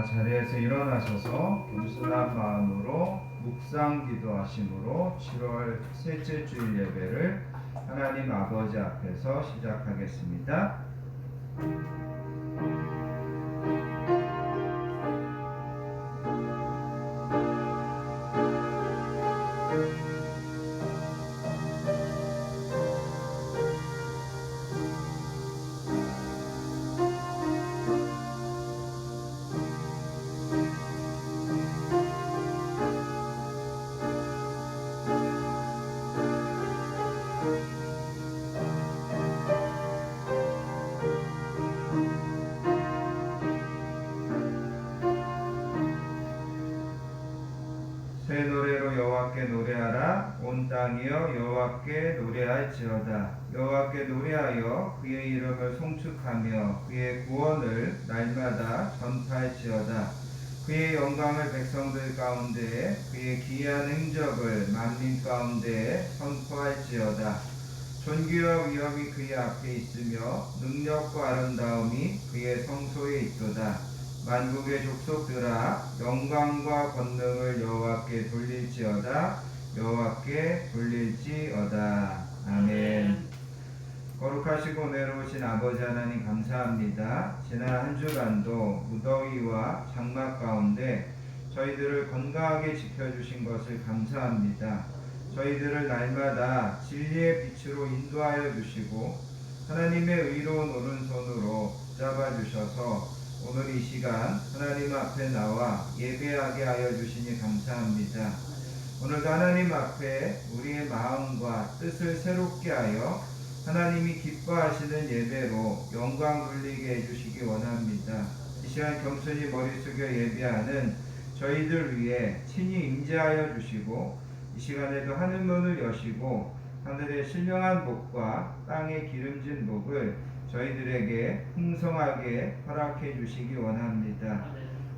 자리에서 일어나셔서 겸손한 마음으로 묵상 기도하심으로 7월 셋째 주일 예배를 하나님 아버지 앞에서 시작하겠습니다. 새 노래로 여호와께 노래하라. 온 땅이여 여호와께 노래할지어다. 여호와께 노래하여 그의 이름을 송축하며 그의 구원을 날마다 전파할지어다. 그의 영광을 백성들 가운데에 그의 기이한 행적을 만민 가운데에 선포할지어다. 존귀와 위엄이 그의 앞에 있으며 능력과 아름다움이 그의 성소에 있도다. 만국의 족속들아 영광과 권능을 여호와께 돌릴지어다. 여호와께 돌릴지어다. 아멘. 거룩하시고 은혜로우신 아버지 하나님 감사합니다. 지난 한 주간도 무더위와 장마 가운데 저희들을 건강하게 지켜주신 것을 감사합니다. 저희들을 날마다 진리의 빛으로 인도하여 주시고 하나님의 의로운 오른손으로 붙잡아 주셔서 오늘 이 시간 하나님 앞에 나와 예배하게 하여 주시니 감사합니다. 오늘도 하나님 앞에 우리의 마음과 뜻을 새롭게 하여 하나님이 기뻐하시는 예배로 영광 돌리게 해주시기 원합니다. 이 시간 겸손히 머리 숙여 예배하는 저희들 위해 친히 임재하여 주시고 이 시간에도 하늘문을 여시고 하늘의 신령한 복과 땅의 기름진 복을 저희들에게 풍성하게 허락해 주시기 원합니다.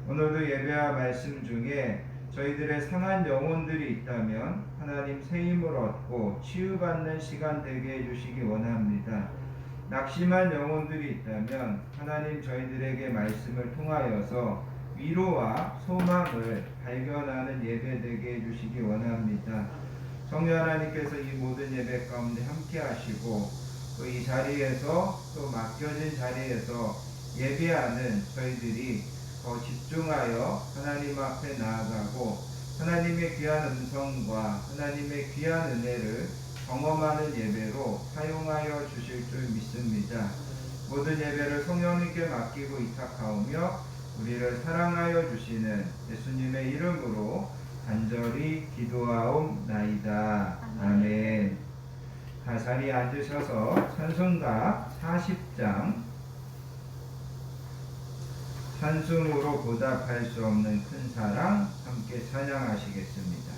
오늘도 예배와 말씀 중에 저희들의 상한 영혼들이 있다면 하나님 새 힘을 얻고 치유받는 시간 되게 해주시기 원합니다. 낙심한 영혼들이 있다면 하나님 저희들에게 말씀을 통하여서 위로와 소망을 발견하는 예배 되게 해주시기 원합니다. 성령 하나님께서 이 모든 예배 가운데 함께 하시고 또 이 자리에서 또 맡겨진 자리에서 예배하는 저희들이 더 집중하여 하나님 앞에 나아가고 하나님의 귀한 음성과 하나님의 귀한 은혜를 경험하는 예배로 사용하여 주실 줄 믿습니다. 모든 예배를 성령님께 맡기고 이탁하오며 우리를 사랑하여 주시는 예수님의 이름으로 간절히 기도하옵나이다. 아멘. 다 자리에 앉으셔서 찬송가 40장 찬송으로 보답할 수 없는 큰 사랑 함께 찬양하시겠습니다.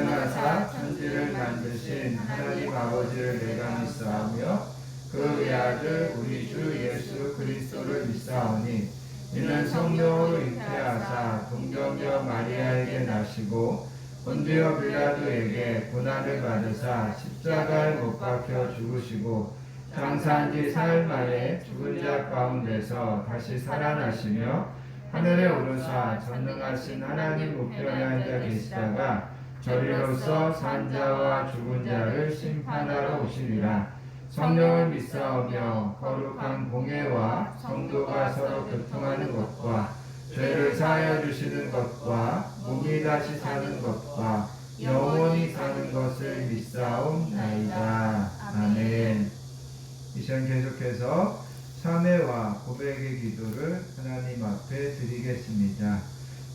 전능하사 천지를 만드신 하나님 아버지를 내가 믿사오며 그 외아들 우리 주 예수 그리스도를 믿사오니 이는 성령으로 잉태하사 동정녀 마리아에게 나시고 본디오 빌라도에게 고난을 받으사 십자가에 못 박혀 죽으시고 장사한 지 사흘 만에 죽은 자 가운데서 다시 살아나시며 하늘에 오르사 전능하신 하나님 우편에 앉아 계시다가 저리로서 산 자와 죽은 자를 심판하러 오시리라. 성령을 믿사오며 거룩한 공예와 성도가 서로 교통하는 것과 죄를 사하여 주시는 것과 몸이 다시 사는 것과 영원히 사는 것을 믿사옵나이다. 아멘. 이 시간 계속해서 참회와 고백의 기도를 하나님 앞에 드리겠습니다.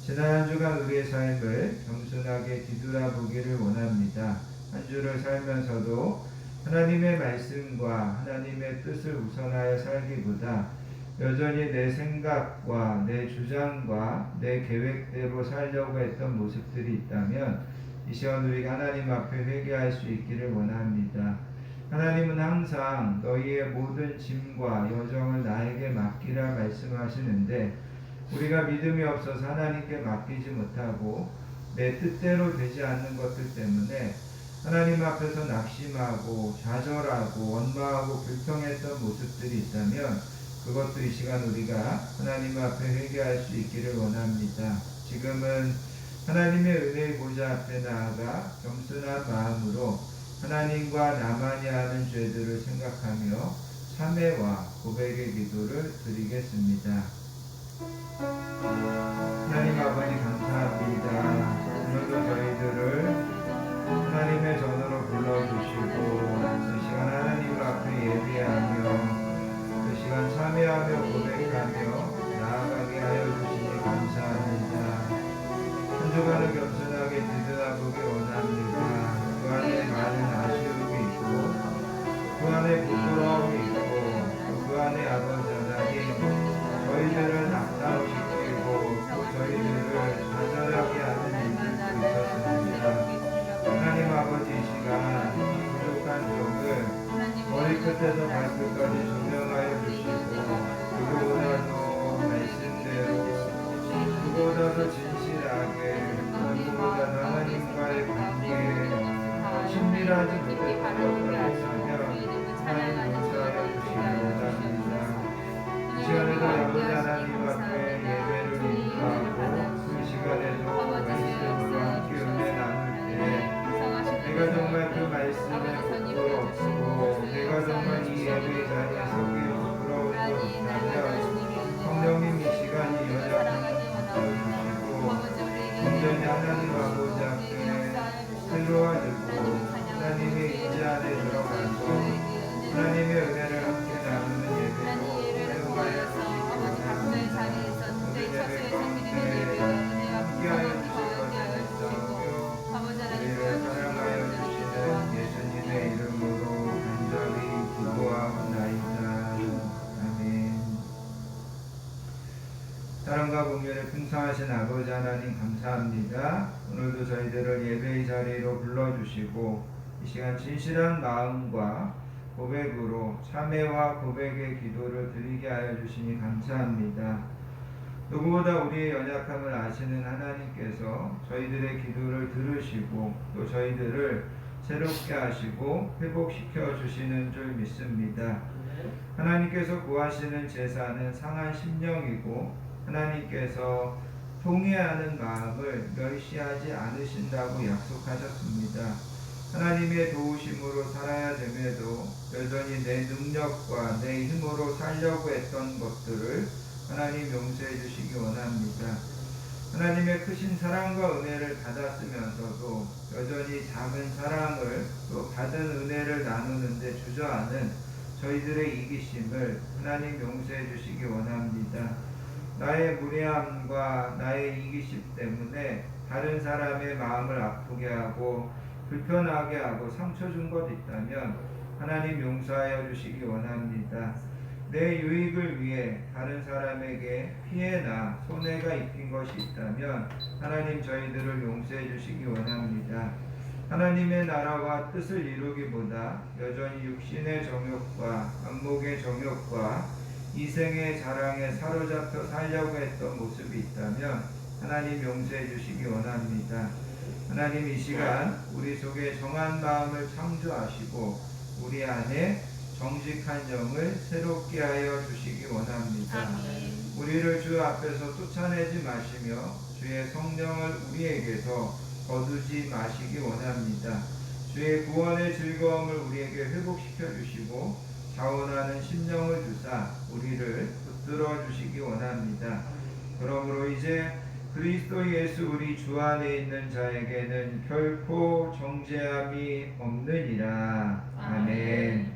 지난 한 주간 우리의 삶을 겸손하게 뒤돌아보기를 원합니다. 한 주를 살면서도 하나님의 말씀과 하나님의 뜻을 우선하여 살기보다 여전히 내 생각과 내 주장과 내 계획대로 살려고 했던 모습들이 있다면 이 시간 우리가 하나님 앞에 회개할 수 있기를 원합니다. 하나님은 항상 너희의 모든 짐과 여정을 나에게 맡기라 말씀하시는데 우리가 믿음이 없어서 하나님께 맡기지 못하고 내 뜻대로 되지 않는 것들 때문에 하나님 앞에서 낙심하고 좌절하고 원망하고 불평했던 모습들이 있다면 그것도 이 시간 우리가 하나님 앞에 회개할 수 있기를 원합니다. 지금은 하나님의 은혜의 보좌 앞에 나아가 겸손한 마음으로 하나님과 나만이 하는 죄들을 생각하며 참회와 고백의 기도를 드리겠습니다. 하나님 아버지 감사합니다. 오늘도 저희들을 하나님의 전으로 불러주시고 그 시간 하나님 앞에 예배하며 그 시간 참회하며 고백하며 나아가게 하여 주시니 감사합니다. 한 주간을 겸손하게 뒤돌아보기 원합니다. 그 안에 많은 아쉬움이 있고 그 안에 부끄러움이 있고 그 안에 아버지 하나님 저희들을 낙담시키고 또 저희들을 좌절하게 하는 일들도 있었습니다. 하나님 아버지 이 시간 부족한 점을 머리끝에서 발끝까지 조명하여 주시고 그보다도 말씀대로 그보다도 진실하게 그보다 하나님과의 관계에 친밀하지 못했던 것들을 있으면 하나님 용서하여 주시기 원합니다. 이 시간에도 아버지 하나님 앞에 예배를 인도하고 그 시간에도 말씀으로 함께 은혜 나눌 때 내가 정말 그 말씀에 부끄럽고 내가 정말 이 예배 자리에 서기에 부끄러울 것 없다면 성령님 이 시간이 연약함을 주시고 온전히 하나님 아버지 앞에 새로워지고 하나님의 임재 안에 들어가서 하나님의 은혜를 함께 나누는 예배로 사용하여 주시기 원합니다. 오늘 예배 가운데 함께하여 주실 것을 믿사오며 우리를 사랑하여 주시는 예수님의 이름으로 간절히 기도하옵나이다. 아멘. 사랑과 공연에 풍성하신 아버지 하나님 감사합니다. 오늘도 저희들을 예배의 자리로 불러주시고 이 시간 진실한 마음과 고백으로 참회와 고백의 기도를 드리게 하여 주시니 감사합니다. 누구보다 우리의 연약함을 아시는 하나님께서 저희들의 기도를 들으시고 또 저희들을 새롭게 하시고 회복시켜 주시는 줄 믿습니다. 하나님께서 구하시는 제사는 상한 심령이고 하나님께서 통회하는 마음을 멸시하지 않으신다고 약속하셨습니다. 하나님의 도우심으로 살아야 됨에도 여전히 내 능력과 내 힘으로 살려고 했던 것들을 하나님 용서해 주시기 원합니다. 하나님의 크신 사랑과 은혜를 받았으면서도 여전히 작은 사랑을 또 받은 은혜를 나누는데 주저하는 저희들의 이기심을 하나님 용서해 주시기 원합니다. 나의 무례함과 나의 이기심 때문에 다른 사람의 마음을 아프게 하고 불편하게 하고 상처 준 것 있다면 하나님 용서하여 주시기 원합니다. 내 유익을 위해 다른 사람에게 피해나 손해가 입힌 것이 있다면 하나님 저희들을 용서해 주시기 원합니다. 하나님의 나라와 뜻을 이루기보다 여전히 육신의 정욕과 안목의 정욕과 이생의 자랑에 사로잡혀 살려고 했던 모습이 있다면 하나님 용서해 주시기 원합니다. 하나님 이 시간 우리 속에 정한 마음을 창조하시고 우리 안에 정직한 영을 새롭게 하여 주시기 원합니다. 아멘. 우리를 주 앞에서 쫓아내지 마시며 주의 성령을 우리에게서 거두지 마시기 원합니다. 주의 구원의 즐거움을 우리에게 회복시켜 주시고 자원하는 심령을 주사 우리를 붙들어 주시기 원합니다. 그러므로 이제 그리스도 예수 우리 주 안에 있는 자에게는 결코 정죄함이 없느니라. 아멘.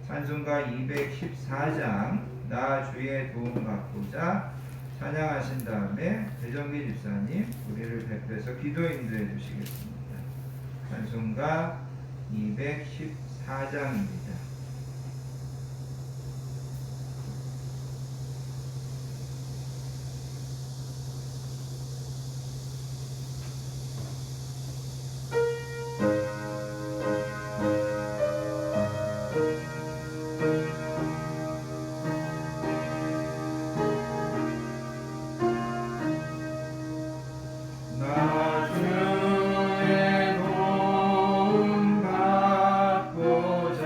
찬송가 214장 나 주의 도움 받고자 찬양하신 다음에 배정기 집사님 우리를 대표해서 기도 인도해 주시겠습니다. 찬송가 214장입니다. 주의 도움 받고자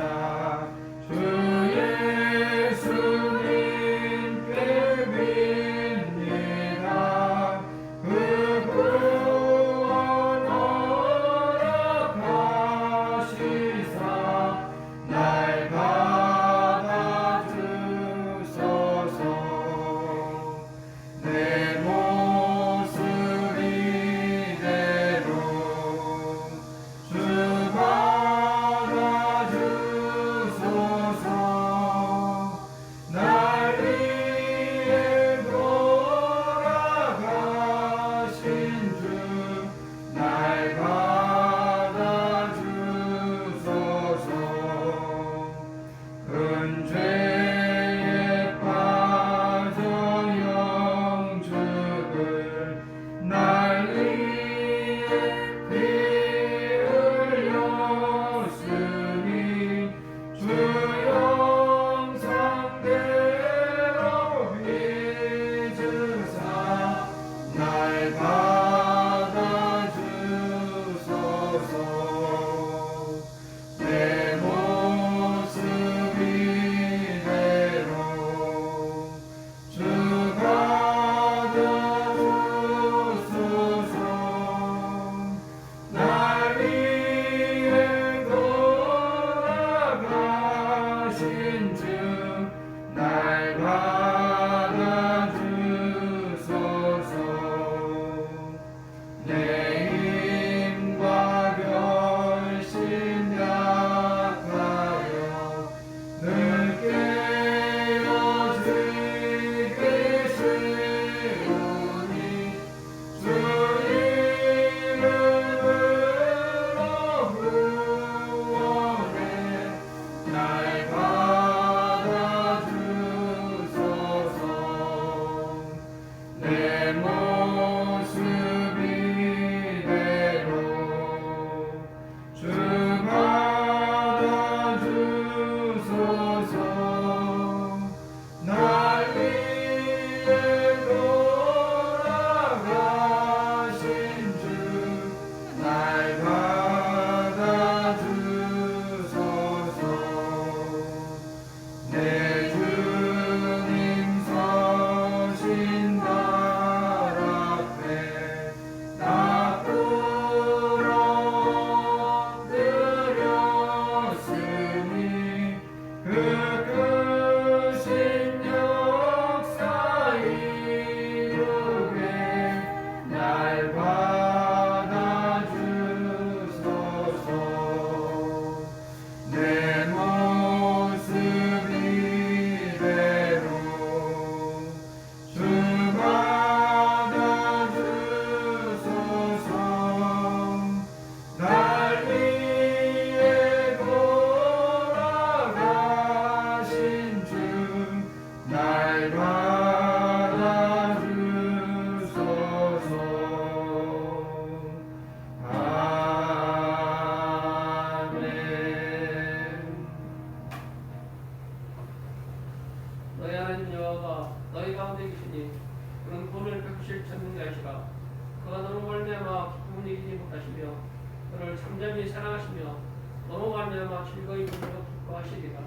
온전히 사랑하시며 너무 말미암아 즐거이 부르고 기뻐하시리라.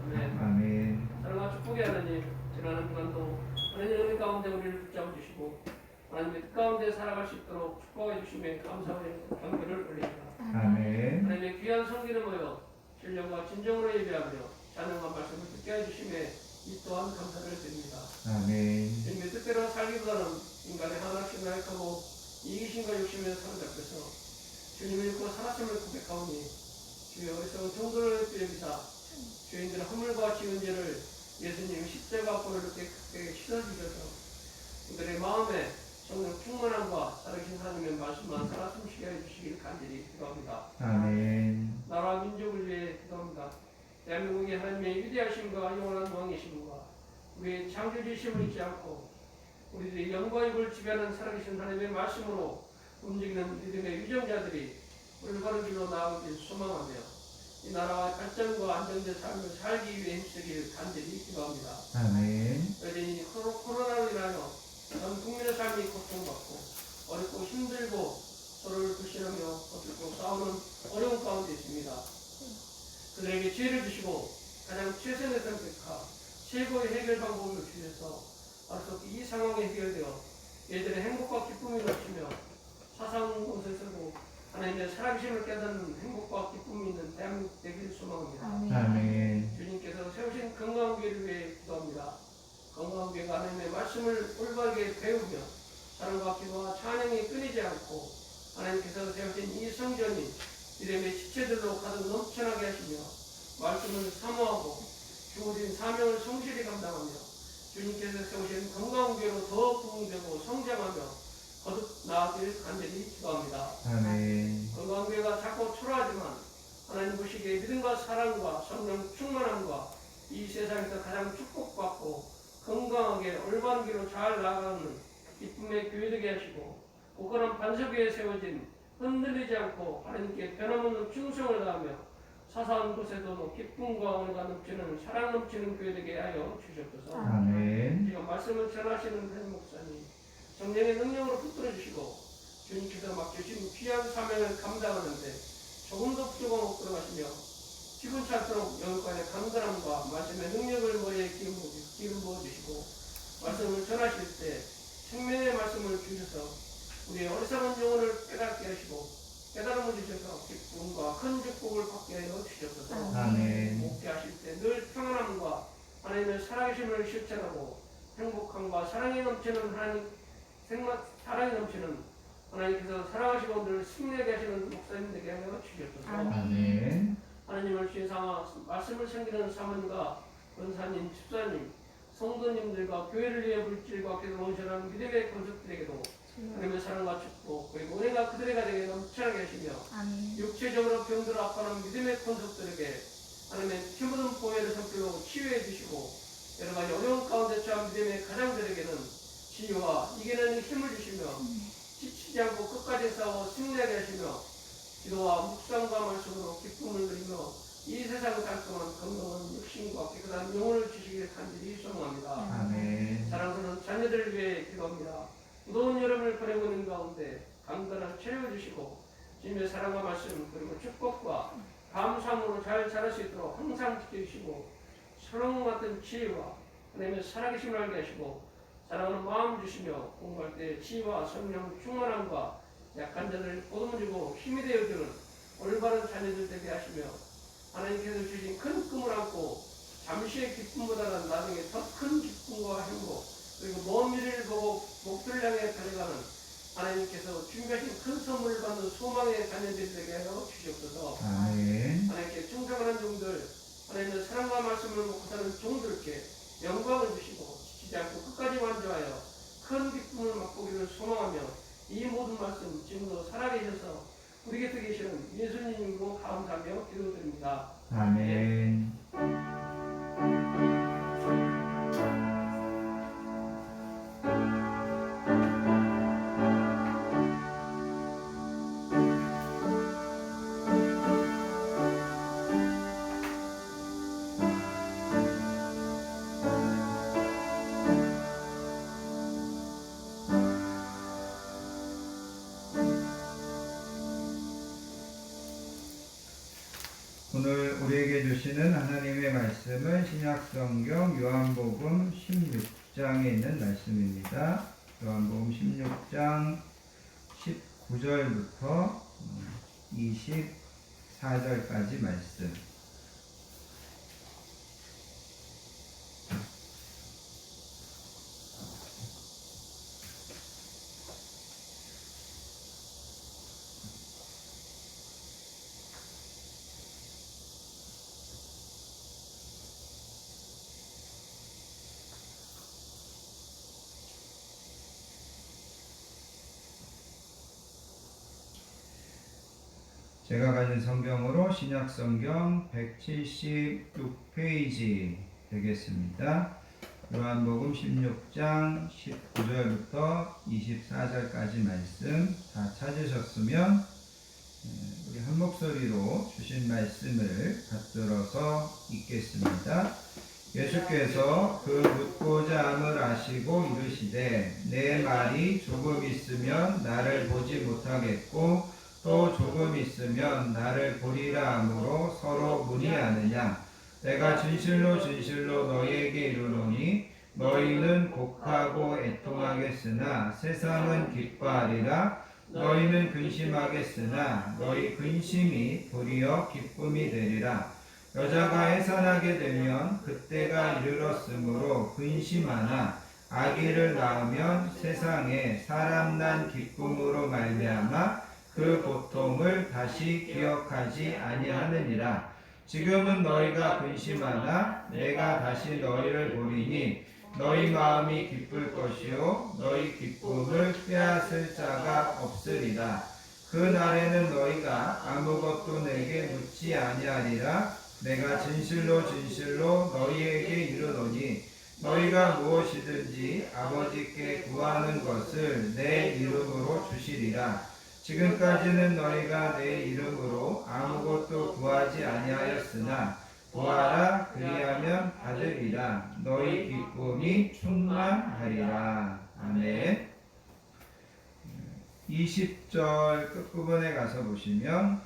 아멘. 아멘. 사랑과 축복의 하나님, 지나는 주간도 하나님의 은혜 가운데 우리를 붙잡아 주시고 하나님의 뜻 가운데 살아갈 수 있도록 축복해 주심에 감사의 경배를 올립니다. 아멘. 하나님의 귀한 성기를 모여 신령과 진정으로 예배하며 찬양과 말씀을 듣게 해주심에 이 또한 감사를 드립니다. 아멘. 주님의 뜻대로 살기보다는 인간의 하나씩 나약하고 이기심과 욕심에 사로잡혀서 주님을 믿고 살았음을 고백하오니 주의 어리석은 정도를 여기사 죄인들의 허물과 지은 죄를 예수님 십자가 앞으로 이렇게 크게 씻어주셔서 그들의 마음에 성령 충만함과 살아계신 하나님의 말씀만 살아 숨쉬게 해주시길 간절히 기도합니다. 아멘. 나라 민족을 위해 기도합니다. 대한민국의 하나님의 위대하심과 영원한 왕이심과 우리의 창조주심을 잊지 않고 우리들의 영과 입을 지배하는 살아계신 하나님의 말씀으로 움직이는 믿음의 유정자들이 올바른 길로 나아가길 소망하며 이 나라와 발전과 안정된 삶을 살기 위해 힘쓰길 간절히 기도합니다. 아멘. 여전히 코로나로 인하여 전 국민의 삶이 고통받고 어렵고 힘들고 서로를 불신하며 어떻고 싸우는 어려운 가운데 있습니다. 그들에게 지혜를 주시고 가장 최선의 선택과 최고의 해결 방법을 주셔서 어떻게 이 상황이 해결되어 예전의 행복과 기쁨이 넘치며 사상 곳에서도 하나님의 살아계심을 깨닫는 행복과 기쁨이 있는 대한민국 되길 소망합니다. 아멘. 주님께서 세우신 건강한 교회를 위해 기도합니다. 건강한 교회가 하나님의 말씀을 올바르게 배우며 사랑과 기도와 찬양이 끊이지 않고 하나님께서 세우신 이 성전이 이름의 지체들로 가득 넘쳐나게 하시며 말씀을 사모하고 주어진 사명을 성실히 감당하며 주님께서 세우신 건강한 교회로 더 부흥되고 성장하며 거듭 나아질 간절히 기도합니다. 아멘. 건강한 교회가 자꾸 초라하지만 하나님 보시기에 믿음과 사랑과 성령 충만함과 이 세상에서 가장 축복받고 건강하게 올바른 길로 잘 나아가는 기쁨의 교회 되게 하시고 굳건한 반석 위에 세워진 흔들리지 않고 하나님께 변함없는 충성을 다하며 사소한 곳에도 기쁨과 은혜가 넘치는 사랑 넘치는 교회 되게 하여 주셨소서. 아멘. 지금 말씀을 전하시는 한 목사님 성령의 능력으로 붙들어 주시고 주님께서 맡겨주신 귀한 사명을 감당하는데 조금도 부족함 없도록 하시며 기분치 않도록 영육간의 강건함과 말씀의 능력을 머리에 기름 부어주시고 말씀을 전하실 때 생명의 말씀을 주셔서 우리의 어리석은 영혼을 깨닫게 하시고 깨달음을 주셔서 기쁨과 큰 축복을 받게 하여 주셨소서. 아멘. 목회하실 때 늘 평안함과 하나님의 살아계심을 실천하고 행복함과 사랑이 넘치는 사랑이 넘치는 하나님께서 사랑하시고 늘 승리하게 하시는 목사님 되게 하여 주셨소서. 아멘. 하나님을 주의 삼아 말씀을 섬기는 사모님과 권사님, 집사님, 성도님들과 교회를 위해 물질과 기도로 온전한 믿음의 건축들에게도 하나님의 사랑과 축복 그리고 은혜가 그들에게 넘쳐나게 하시며 육체적으로 병들어 아파하는 믿음의 건축들에게 하나님의 피 묻은 보혈을 선필로 치유해 주시고 여러 가지 어려운 가운데 처한 믿음의 가장들에게는 지혜와 이겨내는 힘을 주시며 지치지 않고 끝까지 싸워 승리하게 하시며 기도와 묵상과 말씀으로 기쁨을 누리며 이 세상 달콤한 건강한 육신과 깨끗한 영혼을 주시길 간절히 소망합니다. 아멘. 사랑하는 자녀들을 위해 기도합니다. 무더운 여름을 보내고 있는 가운데 강건한 채워주시고 주님의 사랑과 말씀 그리고 축복과 감사함으로 잘 자랄 수 있도록 항상 지켜주시고 소름 같은 지혜와 하나님의 살아계심을 알게 하시고 사랑하는 마음 주시며 공부할 때 지혜와 성령 충만함과 약한 자들을 보듬어주고 힘이 되어주는 올바른 자녀들 되게 하시며 하나님께서 주신 큰 꿈을 안고 잠시의 기쁨보다는 나중에 더 큰 기쁨과 행복 그리고 먼 미래를 보고 목표를 향해 달려가는 하나님께서 준비하신 큰 선물을 받는 소망의 자녀들이 되게 하여 주시옵소서. 아멘. 하나님께 충성하는 종들 하나님의 사랑과 말씀을 먹고 사는 종들께 영광을 주시고 지치지 않고 끝까지 완주하여 큰 기쁨을 맛보기를 소망하며 이 모든 말씀 지금도 살아계셔서 우리 곁에 계시는 예수님으로 감사하며 기도드립니다. 아멘. 오늘 우리에게 주시는 하나님의 말씀은 신약성경 요한복음 16장에 있는 말씀입니다. 요한복음 16장 19절부터 24절까지 말씀. 제가 가진 성경으로 신약성경 176페이지 되겠습니다. 요한복음 16장 19절부터 24절까지 말씀 다 찾으셨으면 우리 한 목소리로 주신 말씀을 받들어서 읽겠습니다. 예수께서 그 묻고자 함을 아시고 이르시되 내 말이 조금 있으면 나를 보지 못하겠고 또 조금 있으면 나를 보리라 하므로 서로 문의하느냐. 내가 진실로 진실로 너희에게 이르노니 너희는 곡하고 애통하겠으나 세상은 기뻐하리라. 너희는 근심하겠으나 너희 근심이 도리어 기쁨이 되리라. 여자가 해산하게 되면 그때가 이르렀으므로 근심하나 아기를 낳으면 세상에 사람 난 기쁨으로 말미암아 그 고통을 다시 기억하지 아니하느니라. 지금은 너희가 근심하나 내가 다시 너희를 보리니 너희 마음이 기쁠 것이요 너희 기쁨을 빼앗을 자가 없으리라. 그 날에는 너희가 아무것도 내게 묻지 아니하리라. 내가 진실로 진실로 너희에게 이르노니 너희가 무엇이든지 아버지께 구하는 것을 내 이름으로 주시리라. 지금까지는 너희가 내 이름으로 아무것도 구하지 아니하였으나 구하라 그리하면 받으리라. 너희 기쁨이 충만하리라. 아멘. 20절 끝부분에 가서 보시면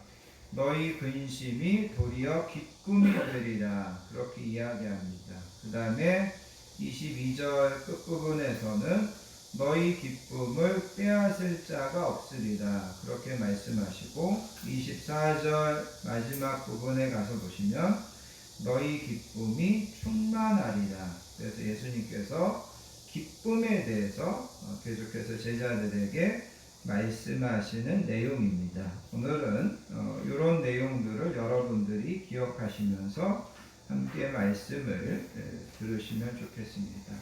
너희 근심이 도리어 기쁨이 되리라 그렇게 이야기합니다. 그 다음에 22절 끝부분에서는 너희 기쁨을 빼앗을 자가 없으리라 그렇게 말씀하시고 24절 마지막 부분에 가서 보시면 너희 기쁨이 충만하리라. 그래서 예수님께서 기쁨에 대해서 계속해서 제자들에게 말씀하시는 내용입니다. 오늘은 이런 내용들을 여러분들이 기억하시면서 함께 말씀을 들으시면 좋겠습니다.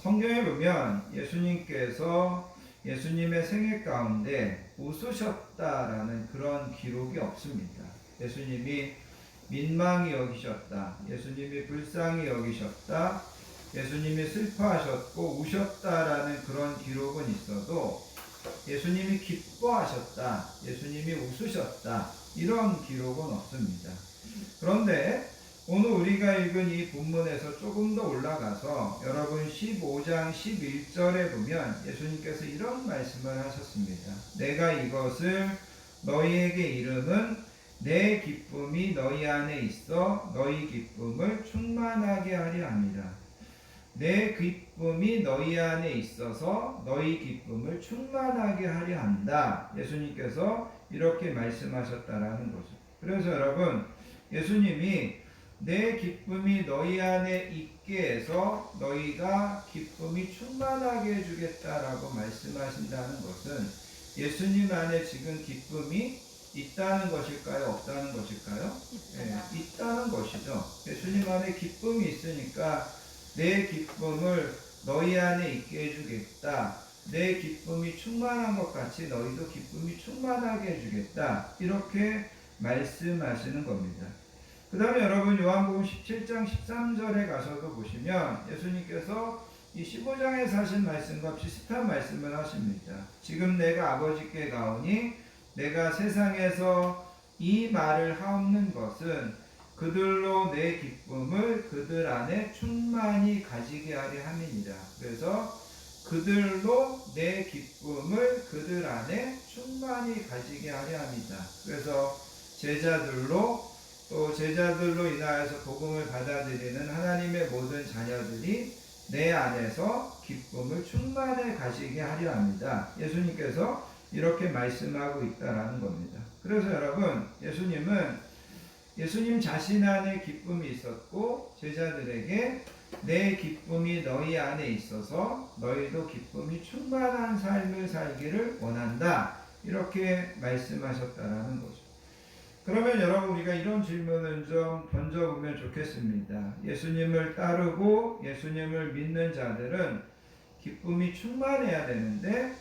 성경에 보면 예수님께서 예수님의 생애 가운데 웃으셨다라는 그런 기록이 없습니다. 예수님이 민망히 여기셨다. 예수님이 불쌍히 여기셨다. 예수님이 슬퍼하셨고 우셨다라는 그런 기록은 있어도 예수님이 기뻐하셨다. 예수님이 웃으셨다. 이런 기록은 없습니다. 그런데 오늘 우리가 읽은 이 본문에서 조금 더 올라가서 여러분 15장 11절에 보면 예수님께서 이런 말씀을 하셨습니다. 내가 이것을 너희에게 이름은 내 기쁨이 너희 안에 있어 너희 기쁨을 충만하게 하려 함이라. 내 기쁨이 너희 안에 있어서 너희 기쁨을 충만하게 하려 한다. 예수님께서 이렇게 말씀하셨다라는 거죠. 그래서 여러분 예수님이 내 기쁨이 너희 안에 있게 해서 너희가 기쁨이 충만하게 해주겠다라고 말씀하신다는 것은 예수님 안에 지금 기쁨이 있다는 것일까요? 없다는 것일까요? 네, 있다는 것이죠. 예수님 안에 기쁨이 있으니까 내 기쁨을 너희 안에 있게 해주겠다. 내 기쁨이 충만한 것 같이 너희도 기쁨이 충만하게 해주겠다. 이렇게 말씀하시는 겁니다. 그 다음에 여러분 요한복음 17장 13절에 가서도 보시면 예수님께서 이 15장에서 하신 말씀과 비슷한 말씀을 하십니다. 지금 내가 아버지께 가오니 내가 세상에서 이 말을 하옵는 것은 그들로 내 기쁨을 그들 안에 충만히 가지게 하려 함이니라. 그래서 그들로 내 기쁨을 그들 안에 충만히 가지게 하려 합니다. 그래서 제자들로 또 제자들로 인하여서 복음을 받아들이는 하나님의 모든 자녀들이 내 안에서 기쁨을 충만해 가시게 하려 합니다. 예수님께서 이렇게 말씀하고 있다라는 겁니다. 그래서 여러분, 예수님 자신 안에 기쁨이 있었고 제자들에게 내 기쁨이 너희 안에 있어서 너희도 기쁨이 충만한 삶을 살기를 원한다. 이렇게 말씀하셨다라는 거죠. 그러면 여러분, 우리가 이런 질문을 좀 던져보면 좋겠습니다. 예수님을 따르고 예수님을 믿는 자들은 기쁨이 충만해야 되는데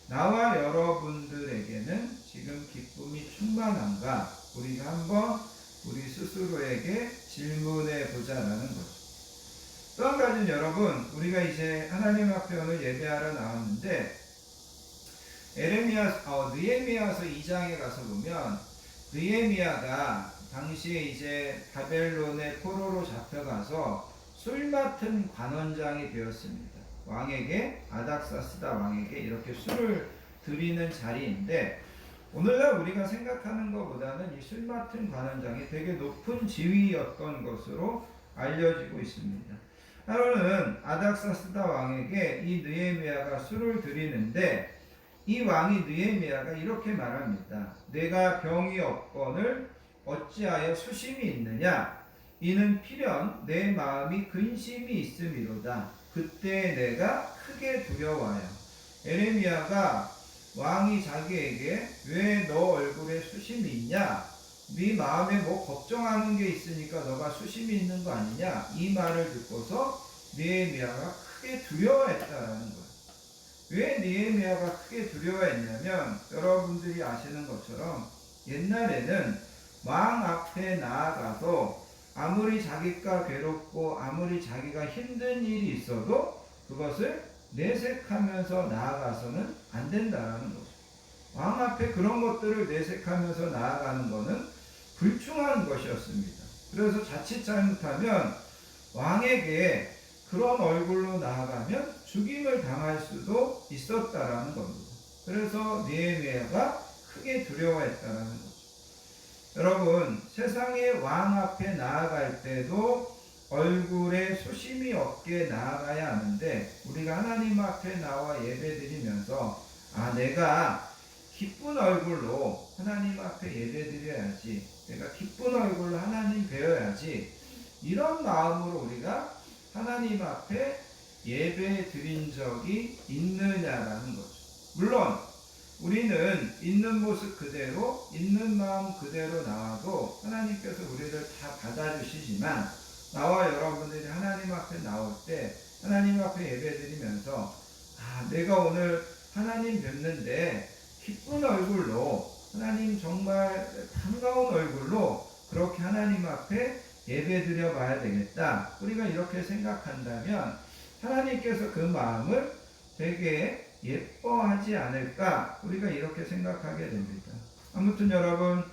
나와 여러분들에게는 지금 기쁨이 충만한가? 우리가 한번 우리 스스로에게 질문해 보자라는 거죠. 또 한 가지는 여러분, 우리가 이제 하나님 앞에 오늘 예배하러 나왔는데 느헤미야서 2장에 가서 보면 느헤미야가 당시에 이제 바벨론의 포로로 잡혀가서 술 맡은 관원장이 되었습니다. 왕에게, 아닥사스다 왕에게 이렇게 술을 드리는 자리인데, 오늘날 우리가 생각하는 것보다는 이 술 맡은 관원장이 되게 높은 지위였던 것으로 알려지고 있습니다. 하루는 아닥사스다 왕에게 이 느헤미야가 술을 드리는데, 이 왕이 느헤미야가 이렇게 말합니다. 내가 병이 없거늘 어찌하여 수심이 있느냐? 이는 필연 내 마음이 근심이 있음이로다. 그때 내가 크게 두려워하여. 에레미야가 왕이 자기에게 왜 너 얼굴에 수심이 있냐? 네 마음에 뭐 걱정하는 게 있으니까 너가 수심이 있는 거 아니냐? 이 말을 듣고서 느헤미야가 크게 두려워했다라는 거예요. 왜 느헤미야가 크게 두려워했냐면, 여러분들이 아시는 것처럼 옛날에는 왕 앞에 나아가서 아무리 자기가 괴롭고 아무리 자기가 힘든 일이 있어도 그것을 내색하면서 나아가서는 안 된다라는 거죠. 왕 앞에 그런 것들을 내색하면서 나아가는 것은 불충한 것이었습니다. 그래서 자칫 잘못하면 왕에게 그런 얼굴로 나아가면 죽임을 당할 수도 있었다라는 겁니다. 그래서 느헤미야가 크게 두려워했다라는 거죠. 여러분, 세상의 왕 앞에 나아갈 때도 얼굴에 수심이 없게 나아가야 하는데, 우리가 하나님 앞에 나와 예배드리면서 내가 기쁜 얼굴로 하나님 앞에 예배드려야지, 내가 기쁜 얼굴로 하나님 뵈어야지, 이런 마음으로 우리가 하나님 앞에 예배 드린 적이 있느냐라는 거죠. 물론 우리는 있는 모습 그대로, 있는 마음 그대로 나와도 하나님께서 우리를 다 받아주시지만, 나와 여러분들이 하나님 앞에 나올 때 하나님 앞에 예배 드리면서 내가 오늘 하나님 뵙는데 기쁜 얼굴로, 하나님 정말 반가운 얼굴로 그렇게 하나님 앞에 예배 드려 봐야 되겠다. 우리가 이렇게 생각한다면 하나님께서 그 마음을 되게 예뻐하지 않을까? 우리가 이렇게 생각하게 됩니다. 아무튼 여러분,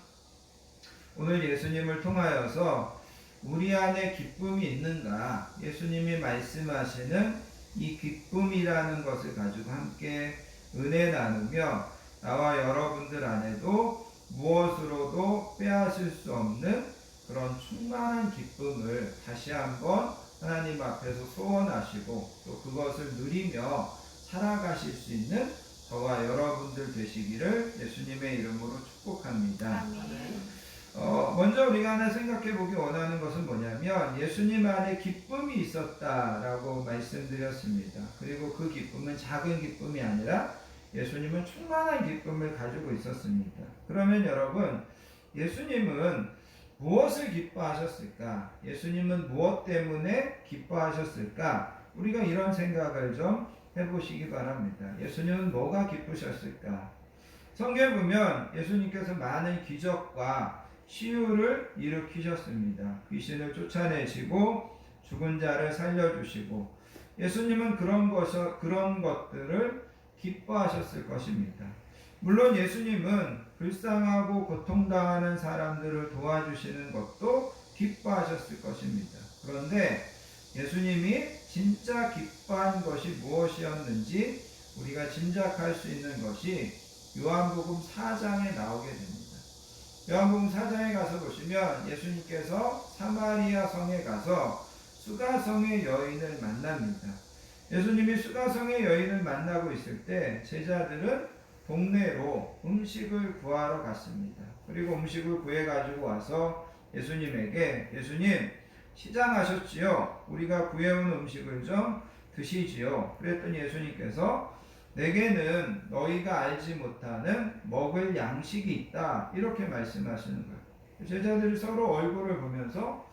오늘 예수님을 통하여서 우리 안에 기쁨이 있는가? 예수님이 말씀하시는 이 기쁨이라는 것을 가지고 함께 은혜 나누며, 나와 여러분들 안에도 무엇으로도 빼앗을 수 없는 그런 충만한 기쁨을 다시 한번 하나님 앞에서 소원하시고, 또 그것을 누리며 살아가실 수 있는 저와 여러분들 되시기를 예수님의 이름으로 축복합니다. 먼저 우리가 하나 생각해 보기 원하는 것은 뭐냐면, 예수님 안에 기쁨이 있었다라고 말씀드렸습니다. 그리고 그 기쁨은 작은 기쁨이 아니라 예수님은 충만한 기쁨을 가지고 있었습니다. 그러면 여러분, 예수님은 무엇을 기뻐하셨을까? 예수님은 무엇 때문에 기뻐하셨을까? 우리가 이런 생각을 좀 해보시기 바랍니다. 예수님은 뭐가 기쁘셨을까? 성경에 보면 예수님께서 많은 기적과 치유를 일으키셨습니다. 귀신을 쫓아내시고 죽은 자를 살려주시고, 예수님은 그런 것들을 기뻐하셨을 것입니다. 물론 예수님은 불쌍하고 고통당하는 사람들을 도와주시는 것도 기뻐하셨을 것입니다. 그런데 예수님이 진짜 기뻐한 것이 무엇이었는지 우리가 짐작할 수 있는 것이 요한복음 4장에 나오게 됩니다. 요한복음 4장에 가서 보시면 예수님께서 사마리아 성에 가서 수가성의 여인을 만납니다. 예수님이 수가성의 여인을 만나고 있을 때 제자들은 동네로 음식을 구하러 갔습니다. 그리고 음식을 구해가지고 와서 예수님에게, 예수님 시장하셨지요? 우리가 구해온 음식을 좀 드시지요? 그랬더니 예수님께서 내게는 너희가 알지 못하는 먹을 양식이 있다, 이렇게 말씀하시는 거예요. 제자들이 서로 얼굴을 보면서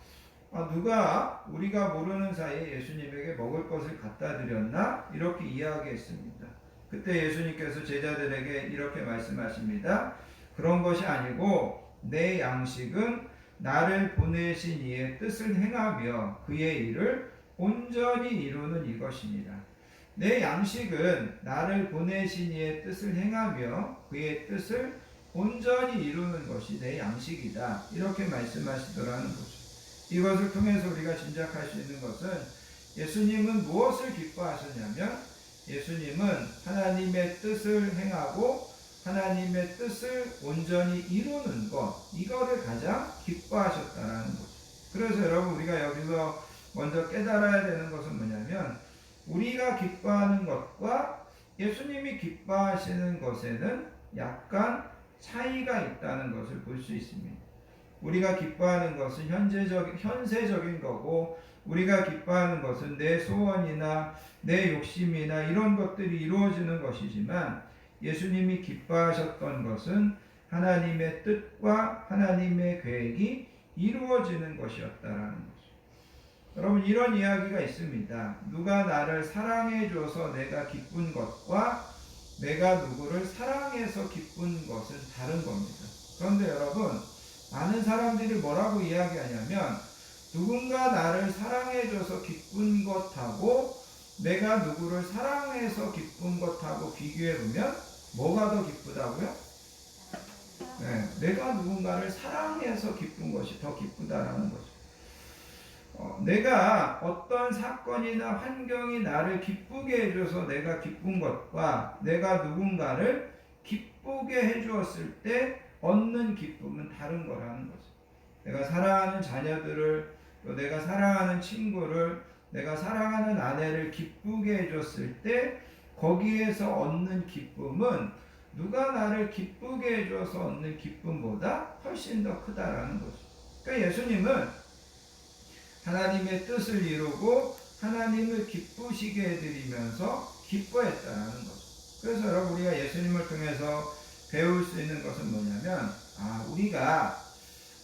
누가 우리가 모르는 사이에 예수님에게 먹을 것을 갖다 드렸나? 이렇게 이야기했습니다. 그때 예수님께서 제자들에게 이렇게 말씀하십니다. 그런 것이 아니고 내 양식은 나를 보내신 이의 뜻을 행하며 그의 일을 온전히 이루는 이것이니라. 내 양식은 나를 보내신 이의 뜻을 행하며 그의 뜻을 온전히 이루는 것이 내 양식이다, 이렇게 말씀하시더라는 거죠. 이것을 통해서 우리가 짐작할 수 있는 것은 예수님은 무엇을 기뻐하셨냐면 예수님은 하나님의 뜻을 행하고 하나님의 뜻을 온전히 이루는 것, 이거를 가장 기뻐하셨다라는 거죠. 그래서 여러분, 우리가 여기서 먼저 깨달아야 되는 것은 뭐냐면 우리가 기뻐하는 것과 예수님이 기뻐하시는 것에는 약간 차이가 있다는 것을 볼 수 있습니다. 우리가 기뻐하는 것은 현세적인 거고, 우리가 기뻐하는 것은 내 소원이나 내 욕심이나 이런 것들이 이루어지는 것이지만 예수님이 기뻐하셨던 것은 하나님의 뜻과 하나님의 계획이 이루어지는 것이었다라는 거죠. 여러분, 이런 이야기가 있습니다. 누가 나를 사랑해 줘서 내가 기쁜 것과 내가 누구를 사랑해서 기쁜 것은 다른 겁니다. 그런데 여러분, 많은 사람들이 뭐라고 이야기하냐면 누군가 나를 사랑해 줘서 기쁜 것하고 내가 누구를 사랑해서 기쁜 것하고 비교해 보면 뭐가 더 기쁘다고요? 네, 내가 누군가를 사랑해서 기쁜 것이 더 기쁘다라는 거죠. 내가 어떤 사건이나 환경이 나를 기쁘게 해줘서 내가 기쁜 것과 내가 누군가를 기쁘게 해주었을 때 얻는 기쁨은 다른 거라는 거죠. 내가 사랑하는 자녀들을, 또 내가 사랑하는 친구를, 내가 사랑하는 아내를 기쁘게 해줬을 때 거기에서 얻는 기쁨은 누가 나를 기쁘게 해줘서 얻는 기쁨보다 훨씬 더 크다라는 거죠. 그러니까 예수님은 하나님의 뜻을 이루고 하나님을 기쁘시게 해드리면서 기뻐했다라는 거죠. 그래서 여러분, 우리가 예수님을 통해서 배울 수 있는 것은 뭐냐면 우리가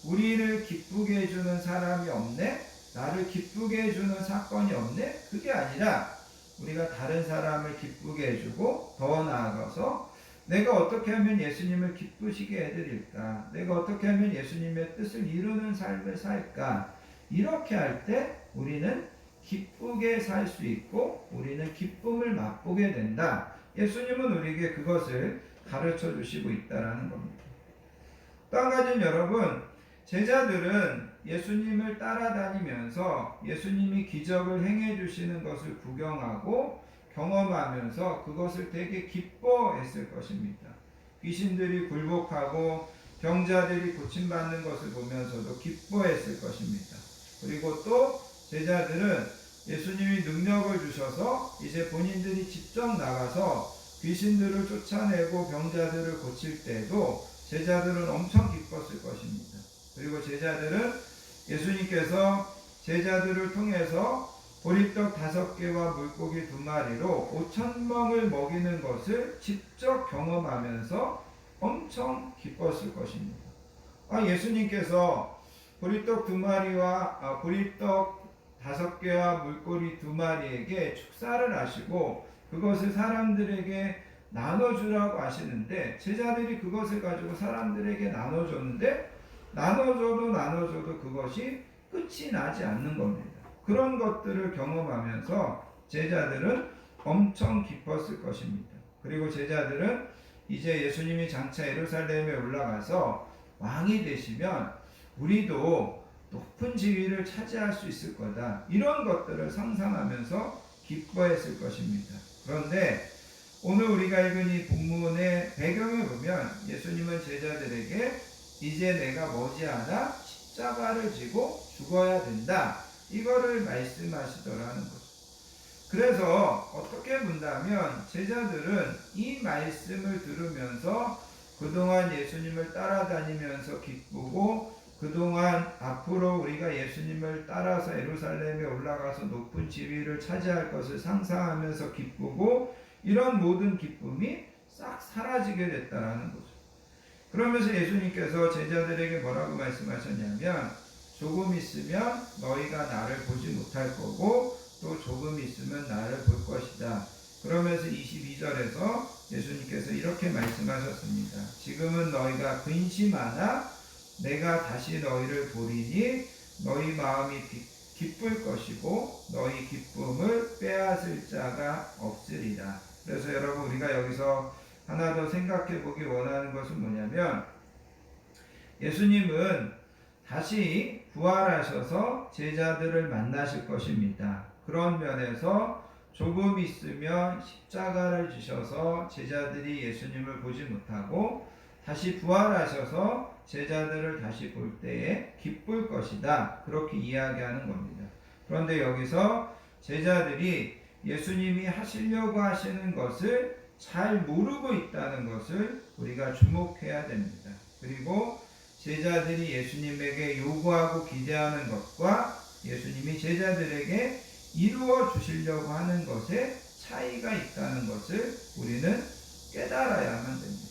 우리를 기쁘게 해주는 사람이 없네? 나를 기쁘게 해주는 사건이 없네? 그게 아니라 우리가 다른 사람을 기쁘게 해주고 더 나아가서 내가 어떻게 하면 예수님을 기쁘시게 해드릴까? 내가 어떻게 하면 예수님의 뜻을 이루는 삶을 살까? 이렇게 할 때 우리는 기쁘게 살 수 있고 우리는 기쁨을 맛보게 된다. 예수님은 우리에게 그것을 가르쳐 주시고 있다라는 겁니다. 또 한 가지는 여러분, 제자들은 예수님을 따라다니면서 예수님이 기적을 행해 주시는 것을 구경하고 경험하면서 그것을 되게 기뻐했을 것입니다. 귀신들이 굴복하고 병자들이 고침받는 것을 보면서도 기뻐했을 것입니다. 그리고 또 제자들은 예수님이 능력을 주셔서 이제 본인들이 직접 나가서 귀신들을 쫓아내고 병자들을 고칠 때도 제자들은 엄청 기뻤을 것입니다. 그리고 제자들은 예수님께서 제자들을 통해서 보리떡 5개와 물고기 2마리로 5,000명을 먹이는 것을 직접 경험하면서 엄청 기뻤을 것입니다. 예수님께서 보리떡 2마리와 보리떡 5개와 물고기 2마리에게 축사를 하시고 그것을 사람들에게 나눠주라고 하시는데 제자들이 그것을 가지고 사람들에게 나눠줬는데 나눠줘도 그것이 끝이 나지 않는 겁니다. 그런 것들을 경험하면서 제자들은 엄청 기뻤을 것입니다. 그리고 제자들은 이제 예수님이 장차 예루살렘에 올라가서 왕이 되시면 우리도 높은 지위를 차지할 수 있을 거다. 이런 것들을 상상하면서 기뻐했을 것입니다. 그런데 오늘 우리가 읽은 이 본문의 배경을 보면 예수님은 제자들에게 이제 내가 머지않아 십자가를 지고 죽어야 된다. 이거를 말씀하시더라는 거죠. 그래서 어떻게 본다면 제자들은 이 말씀을 들으면서 그동안 예수님을 따라다니면서 기쁘고, 그동안 앞으로 우리가 예수님을 따라서 예루살렘에 올라가서 높은 지위를 차지할 것을 상상하면서 기쁘고, 이런 모든 기쁨이 싹 사라지게 됐다라는 거죠. 그러면서 예수님께서 제자들에게 뭐라고 말씀하셨냐면, 조금 있으면 너희가 나를 보지 못할 거고 또 조금 있으면 나를 볼 것이다. 그러면서 22절에서 예수님께서 이렇게 말씀하셨습니다. 지금은 너희가 근심하나 내가 다시 너희를 보리니 너희 마음이 기쁠 것이고 너희 기쁨을 빼앗을 자가 없으리라. 그래서 여러분, 우리가 여기서 하나 더 생각해 보기 원하는 것은 뭐냐면, 예수님은 다시 부활하셔서 제자들을 만나실 것입니다. 그런 면에서 조금 있으면 십자가를 지셔서 제자들이 예수님을 보지 못하고 다시 부활하셔서 제자들을 다시 볼 때에 기쁠 것이다. 그렇게 이야기하는 겁니다. 그런데 여기서 제자들이 예수님이 하시려고 하시는 것을 잘 모르고 있다는 것을 우리가 주목해야 됩니다. 그리고 제자들이 예수님에게 요구하고 기대하는 것과 예수님이 제자들에게 이루어 주시려고 하는 것에 차이가 있다는 것을 우리는 깨달아야만 됩니다.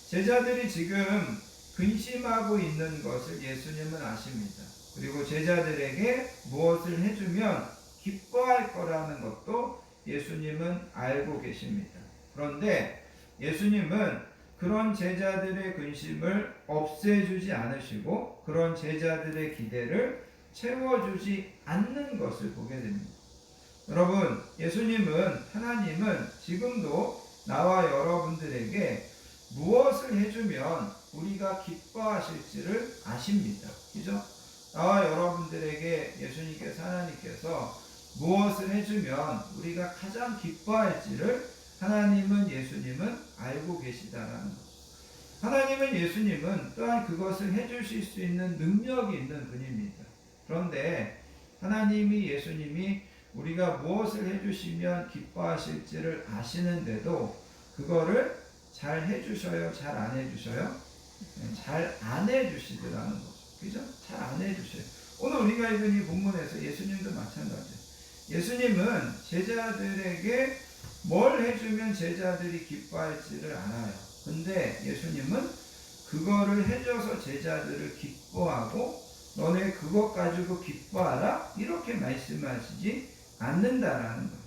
제자들이 지금 근심하고 있는 것을 예수님은 아십니다. 그리고 제자들에게 무엇을 해주면 기뻐할 거라는 것도 예수님은 알고 계십니다. 그런데 예수님은 그런 제자들의 근심을 없애주지 않으시고 그런 제자들의 기대를 채워주지 않는 것을 보게 됩니다. 여러분, 예수님은, 하나님은 지금도 나와 여러분들에게 무엇을 해주면 우리가 기뻐하실지를 아십니다. 그죠? 나와 여러분들에게 예수님께서, 하나님께서 무엇을 해주면 우리가 가장 기뻐할지를 하나님은, 예수님은 알고 계시다라는 거죠. 하나님은, 예수님은 또한 그것을 해주실 수 있는 능력이 있는 분입니다. 그런데 하나님이, 예수님이 우리가 무엇을 해주시면 기뻐하실지를 아시는데도 그거를 잘 해주셔요? 잘 안 해주셔요? 잘 안 해주시더라는 거죠. 그죠? 잘 안 해주셔요. 오늘 우리가 읽은 이 본문에서 예수님도 마찬가지예요. 예수님은 제자들에게 뭘 해주면 제자들이 기뻐할지를 알아요. 근데 예수님은 그거를 해줘서 제자들을 기뻐하고 너네 그것 가지고 기뻐하라? 이렇게 말씀하시지 않는다라는 거예요.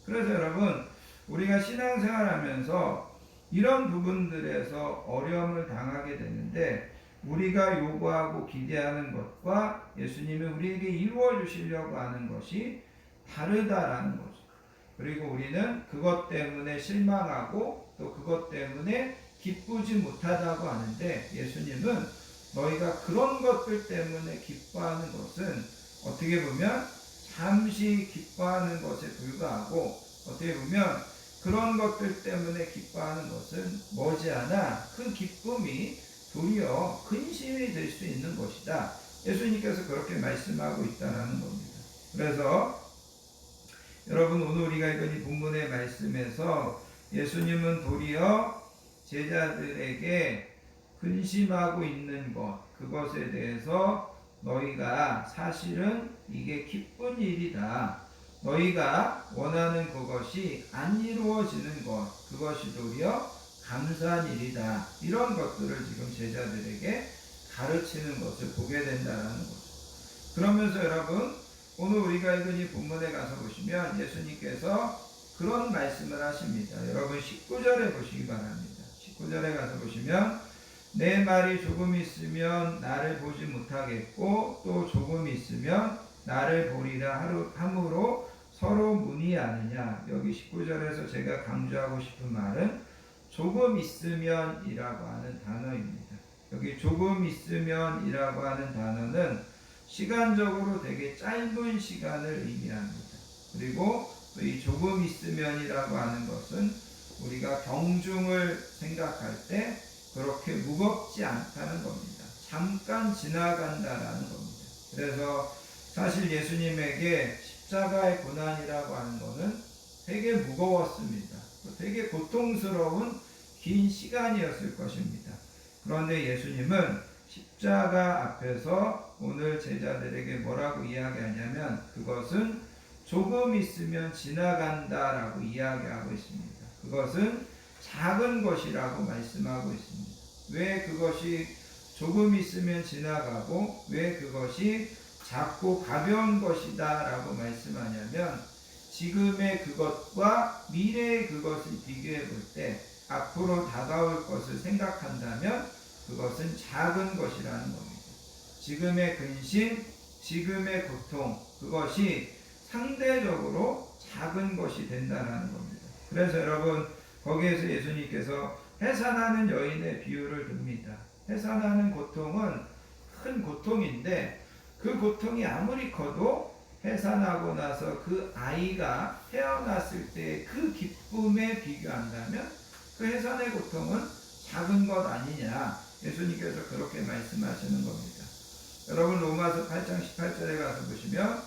그래서 여러분, 우리가 신앙생활하면서 이런 부분들에서 어려움을 당하게 되는데, 우리가 요구하고 기대하는 것과 예수님이 우리에게 이루어 주시려고 하는 것이 다르다라는 거죠. 그리고 우리는 그것 때문에 실망하고 또 그것 때문에 기쁘지 못하다고 하는데, 예수님은 너희가 그런 것들 때문에 기뻐하는 것은 어떻게 보면 잠시 기뻐하는 것에 불과하고, 어떻게 보면 그런 것들 때문에 기뻐하는 것은 머지않아 그 기쁨이 도리어 근심이 될 수 있는 것이다. 예수님께서 그렇게 말씀하고 있다는 겁니다. 그래서 여러분, 오늘 우리가 읽은 이 본문의 말씀에서 예수님은 도리어 제자들에게 근심하고 있는 것, 그것에 대해서 너희가 사실은 이게 기쁜 일이다. 너희가 원하는 그것이 안 이루어지는 것, 그것이 도리어 감사한 일이다. 이런 것들을 지금 제자들에게 가르치는 것을 보게 된다는 거죠. 그러면서 여러분, 오늘 우리가 읽은 이 본문에 가서 보시면 예수님께서 그런 말씀을 하십니다. 여러분 19절에 보시기 바랍니다. 19절에 가서 보시면 내 말이 조금 있으면 나를 보지 못하겠고 또 조금 있으면 나를 보리라 함으로 서로 문의하느냐. 여기 19절에서 제가 강조하고 싶은 말은 조금 있으면 이라고 하는 단어입니다. 여기 조금 있으면 이라고 하는 단어는 시간적으로 되게 짧은 시간을 의미합니다. 그리고 이 조금 있으면이라고 하는 것은 우리가 경중을 생각할 때 그렇게 무겁지 않다는 겁니다. 잠깐 지나간다라는 겁니다. 그래서 사실 예수님에게 십자가의 고난이라고 하는 것은 되게 무거웠습니다. 되게 고통스러운 긴 시간이었을 것입니다. 그런데 예수님은 십자가 앞에서 오늘 제자들에게 뭐라고 이야기하냐면 그것은 조금 있으면 지나간다라고 이야기하고 있습니다. 그것은 작은 것이라고 말씀하고 있습니다. 왜 그것이 조금 있으면 지나가고 왜 그것이 작고 가벼운 것이다 라고 말씀하냐면 지금의 그것과 미래의 그것을 비교해 볼 때 앞으로 다가올 것을 생각한다면 그것은 작은 것이라는 겁니다. 지금의 근심, 지금의 고통, 그것이 상대적으로 작은 것이 된다는 겁니다. 그래서 여러분 거기에서 예수님께서 해산하는 여인의 비유를 듭니다. 해산하는 고통은 큰 고통인데 그 고통이 아무리 커도 해산하고 나서 그 아이가 태어났을 때 그 기쁨에 비교한다면 그 해산의 고통은 작은 것 아니냐. 예수님께서 그렇게 말씀하시는 겁니다. 여러분 로마서 8장 18절에 가서 보시면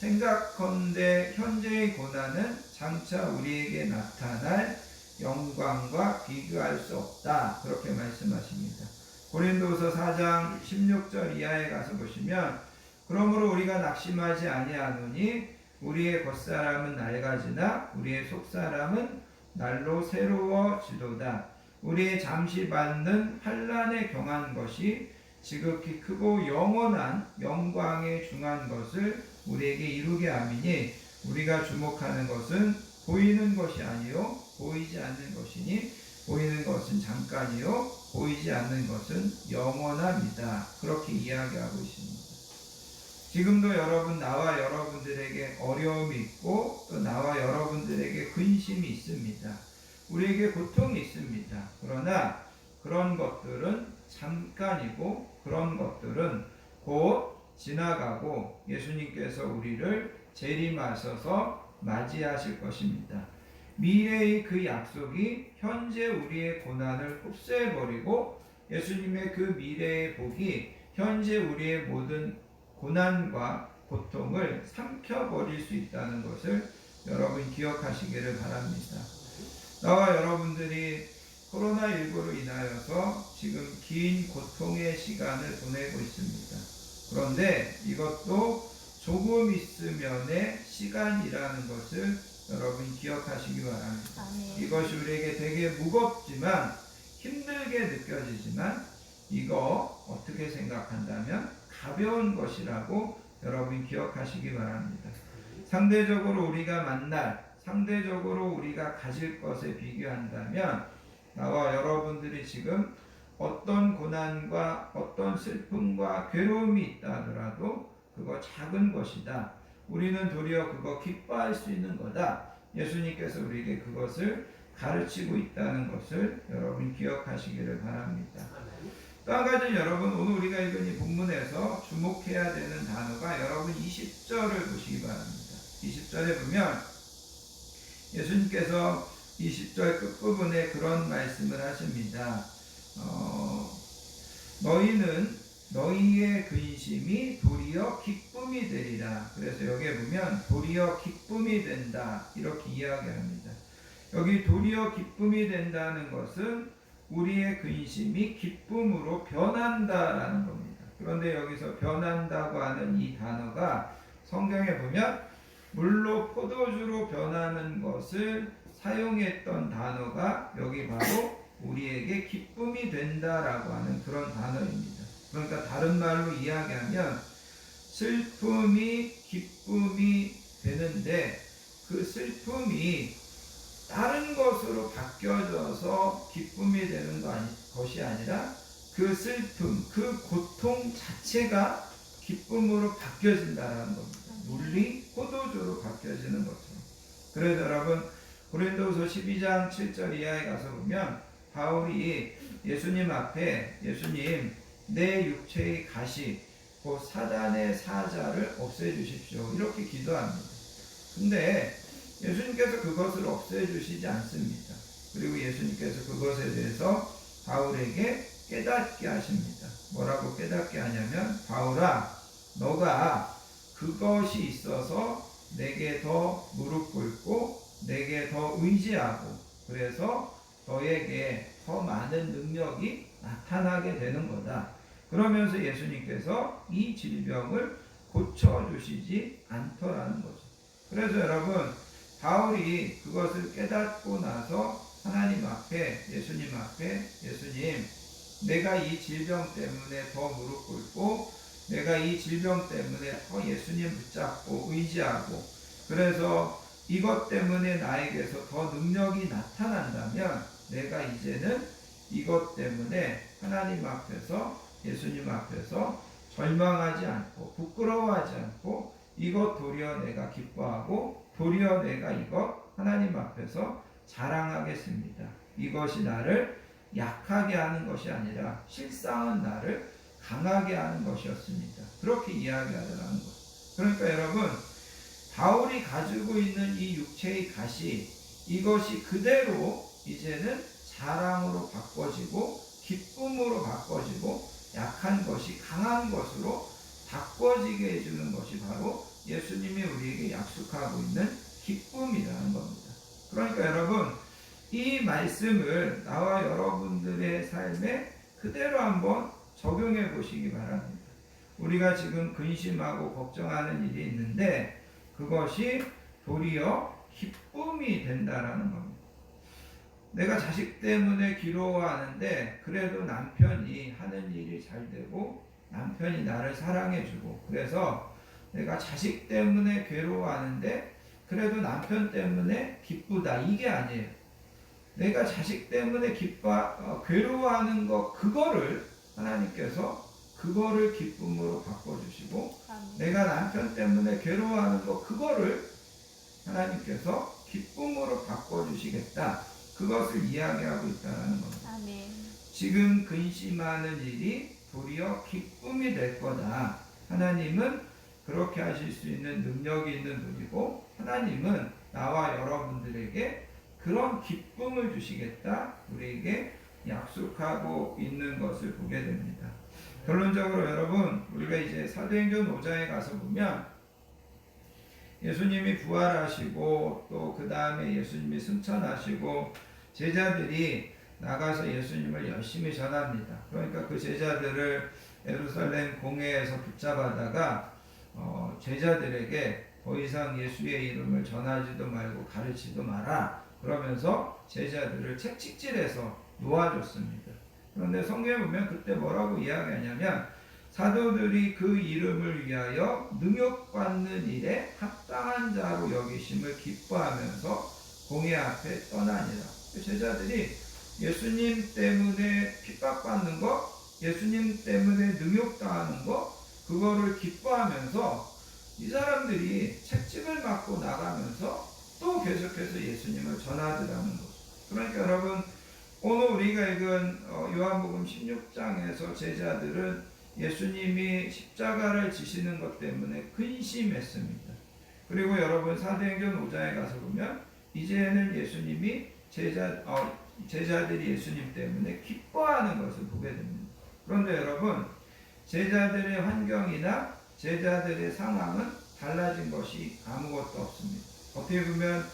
생각컨대 현재의 고난은 장차 우리에게 나타날 영광과 비교할 수 없다. 그렇게 말씀하십니다. 고린도서 4장 16절 이하에 가서 보시면 그러므로 우리가 낙심하지 아니하노니 우리의 겉사람은 낡아지나 우리의 속사람은 날로 새로워지도다. 우리의 잠시 받는 환난에 경한 것이 지극히 크고 영원한 영광에 중한 것을 우리에게 이루게 함이니 우리가 주목하는 것은 보이는 것이 아니요 보이지 않는 것이니 보이는 것은 잠깐이요 보이지 않는 것은 영원합니다. 그렇게 이야기하고 있습니다. 지금도 여러분 나와 여러분들에게 어려움이 있고 또 나와 여러분들에게 근심이 있습니다. 우리에게 고통이 있습니다. 그러나 그런 것들은 잠깐이고 그런 것들은 곧 지나가고 예수님께서 우리를 재림하셔서 맞이하실 것입니다. 미래의 그 약속이 현재 우리의 고난을 흡수해버리고 예수님의 그 미래의 복이 현재 우리의 모든 고난과 고통을 삼켜버릴 수 있다는 것을 여러분 기억하시기를 바랍니다. 나와 여러분들이 코로나19로 인하여서 지금 긴 고통의 시간을 보내고 있습니다. 그런데 이것도 조금 있으면의 시간이라는 것을 여러분 기억하시기 바랍니다. 이것이 우리에게 되게 무겁지만 힘들게 느껴지지만 이거 어떻게 생각한다면 가벼운 것이라고 여러분 기억하시기 바랍니다. 상대적으로 우리가 만날, 상대적으로 우리가 가질 것에 비교한다면 나와 여러분들이 지금 어떤 고난과 어떤 슬픔과 괴로움이 있다 하더라도 그거 작은 것이다. 우리는 도리어 그거 기뻐할 수 있는 거다. 예수님께서 우리에게 그것을 가르치고 있다는 것을 여러분 기억하시기를 바랍니다. 또 한 가지 여러분 오늘 우리가 읽은 이 본문에서 주목해야 되는 단어가 여러분 20절을 보시기 바랍니다. 20절에 보면 예수님께서 20절 끝부분에 그런 말씀을 하십니다. 너희는 너희의 근심이 도리어 기쁨이 되리라. 그래서 여기에 보면 도리어 기쁨이 된다 이렇게 이야기합니다. 여기 도리어 기쁨이 된다는 것은 우리의 근심이 기쁨으로 변한다라는 겁니다. 그런데 여기서 변한다고 하는 이 단어가 성경에 보면 물로 포도주로 변하는 것을 사용했던 단어가 여기 바로 우리에게 기쁨이 된다라고 하는 그런 단어입니다. 그러니까 다른 말로 이야기하면 슬픔이 기쁨이 되는데 그 슬픔이 다른 것으로 바뀌어져서 기쁨이 되는 것이 아니라 그 슬픔, 그 고통 자체가 기쁨으로 바뀌어진다는 겁니다. 물리 포도주로 바뀌어지는 것처럼. 그래서 여러분 고린도서 12장 7절 이하에 가서 보면 바울이 예수님 앞에 예수님 내 육체의 가시 곧 사단의 사자를 없애주십시오 이렇게 기도합니다. 근데 예수님께서 그것을 없애주시지 않습니다. 그리고 예수님께서 그것에 대해서 바울에게 깨닫게 하십니다. 뭐라고 깨닫게 하냐면, 바울아, 너가 그것이 있어서 내게 더 무릎 꿇고 내게 더 의지하고 그래서 너에게 더 많은 능력이 나타나게 되는 거다. 그러면서 예수님께서 이 질병을 고쳐주시지 않더라는 거죠. 그래서 여러분, 바울이 그것을 깨닫고 나서 하나님 앞에, 예수님 앞에, 예수님, 내가 이 질병 때문에 더 무릎 꿇고 내가 이 질병 때문에 더 예수님 붙잡고 의지하고 그래서 이것 때문에 나에게서 더 능력이 나타난다면 내가 이제는 이것 때문에 하나님 앞에서, 예수님 앞에서 절망하지 않고 부끄러워하지 않고 이것 도리어 내가 기뻐하고 도리어 내가 이것 하나님 앞에서 자랑하겠습니다. 이것이 나를 약하게 하는 것이 아니라 실상은 나를 강하게 하는 것이었습니다. 그렇게 이야기하더라는 것. 그러니까 여러분, 바울이 가지고 있는 이 육체의 가시, 이것이 그대로 이제는 자랑으로 바꿔지고 기쁨으로 바꿔지고 약한 것이 강한 것으로 바꿔지게 해주는 것이 바로 예수님이 우리에게 약속하고 있는 기쁨이라는 겁니다. 그러니까 여러분, 이 말씀을 나와 여러분들의 삶에 그대로 한번 적용해 보시기 바랍니다. 우리가 지금 근심하고 걱정하는 일이 있는데 그것이 도리어 기쁨이 된다라는 겁니다. 내가 자식 때문에 괴로워하는데 그래도 남편이 하는 일이 잘 되고 남편이 나를 사랑해주고 그래서 내가 자식 때문에 괴로워하는데 그래도 남편 때문에 기쁘다, 이게 아니에요. 내가 자식 때문에 괴로워하는 것, 그거를 하나님께서 그거를 기쁨으로 바꿔주시고 내가 남편 때문에 괴로워하는 것, 그거를 하나님께서 기쁨으로 바꿔주시겠다, 그것을 이야기하고 있다는 겁니다. 아멘. 지금 근심하는 일이 도리어 기쁨이 될 거다. 하나님은 그렇게 하실 수 있는 능력이 있는 분이고 하나님은 나와 여러분들에게 그런 기쁨을 주시겠다, 우리에게 약속하고 있는 것을 보게 됩니다. 결론적으로 여러분, 우리가 이제 사도행전 5장에 가서 보면 예수님이 부활하시고 또 그 다음에 예수님이 승천하시고 제자들이 나가서 예수님을 열심히 전합니다. 그러니까 그 제자들을 예루살렘 공회에서 붙잡아다가 제자들에게 더 이상 예수의 이름을 전하지도 말고 가르치도 마라, 그러면서 제자들을 채찍질해서 놓아줬습니다. 그런데 성경에 보면 그때 뭐라고 이야기하냐면 사도들이 그 이름을 위하여 능욕받는 일에 합당한 자로 여기심을 기뻐하면서 공회 앞에 떠나니라. 제자들이 예수님 때문에 핍박받는 것, 예수님 때문에 능욕당하는 것, 그거를 기뻐하면서 이 사람들이 채찍을 맞고 나가면서 또 계속해서 예수님을 전하더라는 거죠. 그러니까 여러분, 오늘 우리가 읽은 요한복음 16장에서 제자들은 예수님이 십자가를 지시는 것 때문에 근심했습니다. 그리고 여러분, 사도행전 5장에 가서 보면 이제는 예수님이 제자들이 예수님 때문에 기뻐하는 것을 보게 됩니다. 그런데 여러분, 제자들의 환경이나 제자들의 상황은 달라진 것이 아무것도 없습니다. 어떻게 보면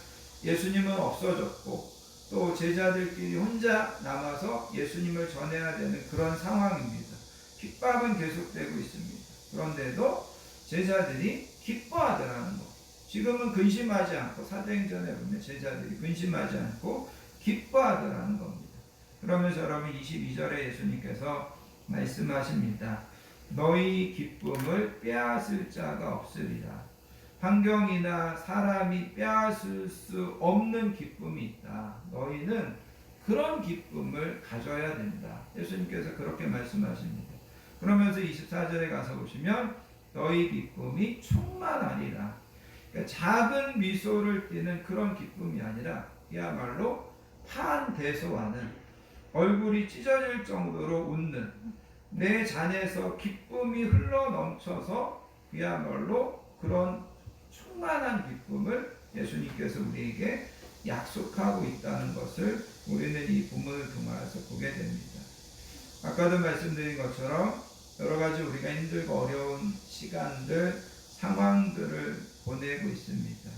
예수님은 없어졌고 또 제자들끼리 혼자 남아서 예수님을 전해야 되는 그런 상황입니다. 핍박은 계속되고 있습니다. 그런데도 제자들이 기뻐하더라는 것. 지금은 근심하지 않고, 사도행전에 보면 제자들이 근심하지 않고 기뻐하더라는 겁니다. 그러면서 여러분 22절에 예수님께서 말씀하십니다. 너희 기쁨을 빼앗을 자가 없으리라. 환경이나 사람이 빼앗을 수 없는 기쁨이 있다. 너희는 그런 기쁨을 가져야 된다. 예수님께서 그렇게 말씀하십니다. 그러면서 24절에 가서 보시면 너희 기쁨이 충만하리라. 그러니까 작은 미소를 띠는 그런 기쁨이 아니라 그야말로 판대소하는, 얼굴이 찢어질 정도로 웃는, 내 잔에서 기쁨이 흘러 넘쳐서 그야말로 그런 충만한 기쁨을 예수님께서 우리에게 약속하고 있다는 것을 우리는 이 본문을 통해서 보게 됩니다. 아까도 말씀드린 것처럼 여러 가지 우리가 힘들고 어려운 시간들, 상황들을 보내고 있습니다.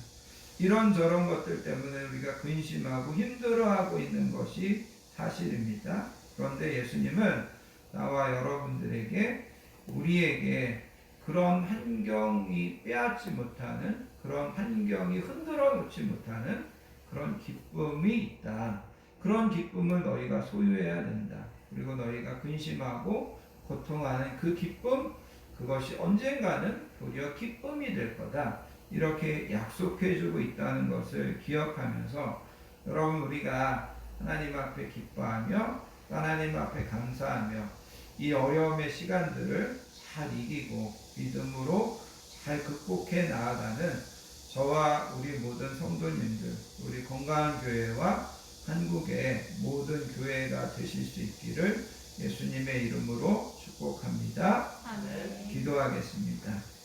이런저런 것들 때문에 우리가 근심하고 힘들어하고 있는 것이 사실입니다. 그런데 예수님은 나와 여러분들에게, 우리에게 그런 환경이 빼앗지 못하는, 그런 환경이 흔들어 놓지 못하는 그런 기쁨이 있다. 그런 기쁨을 너희가 소유해야 된다. 그리고 너희가 근심하고 고통하는 그 기쁨, 그것이 언젠가는 도리어 기쁨이 될 거다. 이렇게 약속해주고 있다는 것을 기억하면서 여러분, 우리가 하나님 앞에 기뻐하며 하나님 앞에 감사하며 이 어려움의 시간들을 잘 이기고 믿음으로 잘 극복해 나아가는 저와 우리 모든 성도님들, 우리 건강한 교회와 한국의 모든 교회가 되실 수 있기를 예수님의 이름으로 축복합니다. 아멘. 기도하겠습니다.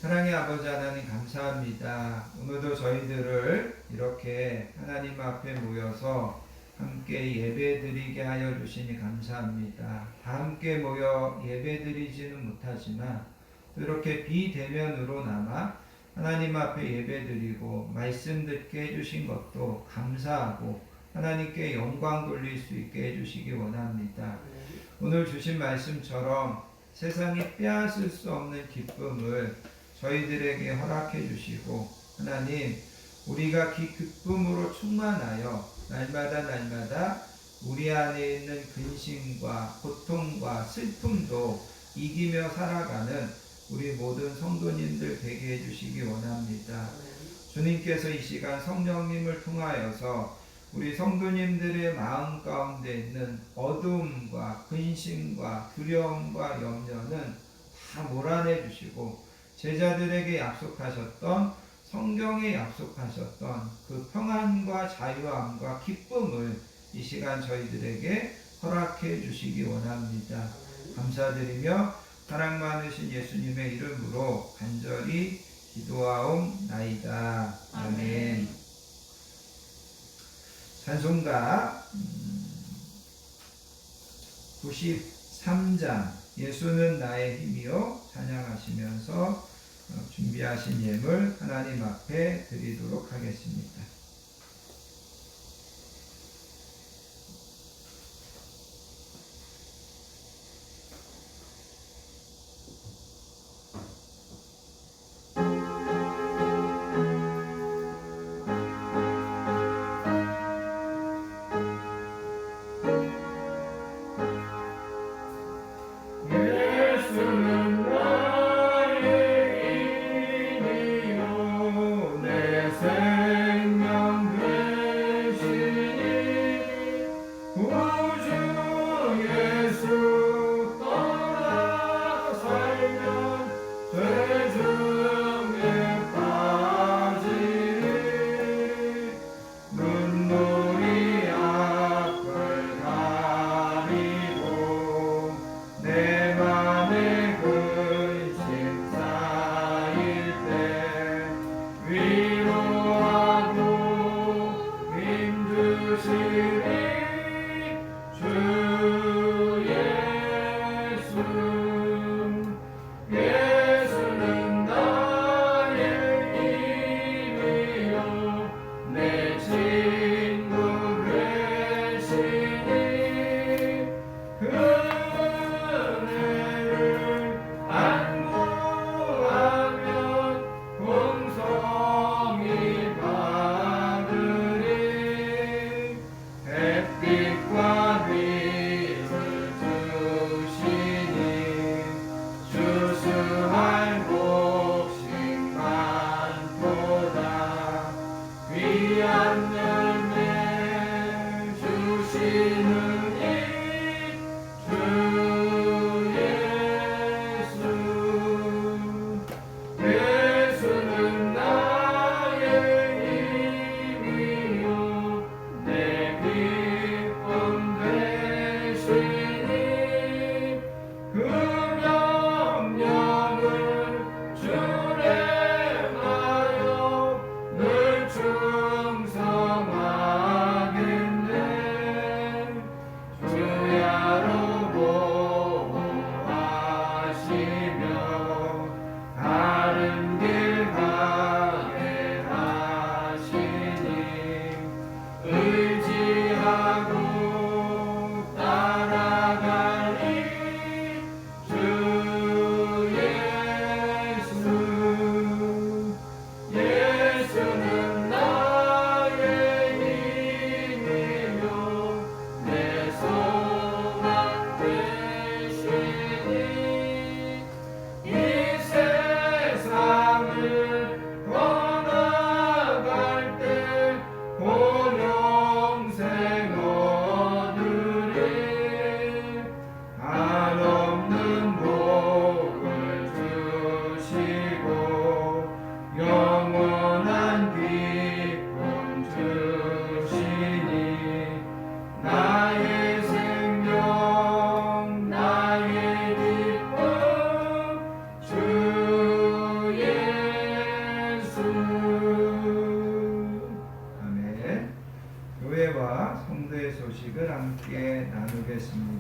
사랑의 아버지 하나님, 감사합니다. 오늘도 저희들을 이렇게 하나님 앞에 모여서 함께 예배드리게 하여 주시니 감사합니다. 다 함께 모여 예배드리지는 못하지만 이렇게 비대면으로나마 하나님 앞에 예배드리고 말씀 듣게 해주신 것도 감사하고 하나님께 영광 돌릴 수 있게 해주시기 원합니다. 오늘 주신 말씀처럼 세상이 빼앗을 수 없는 기쁨을 저희들에게 허락해 주시고, 하나님, 우리가 기쁨으로 충만하여 날마다 우리 안에 있는 근심과 고통과 슬픔도 이기며 살아가는 우리 모든 성도님들 되게 해주시기 원합니다. 주님께서 이 시간 성령님을 통하여서 우리 성도님들의 마음 가운데 있는 어두움과 근심과 두려움과 염려는 다 몰아내 주시고, 제자들에게 약속하셨던, 성경에 약속하셨던 그 평안과 자유함과 기쁨을 이 시간 저희들에게 허락해 주시기 원합니다. 감사드리며 사랑 많으신 예수님의 이름으로 간절히 기도하옵나이다. 아멘. 찬송가 93장 예수는 나의 힘이요 찬양하시면서 준비하신 예물 하나님 앞에 드리도록 하겠습니다. 생명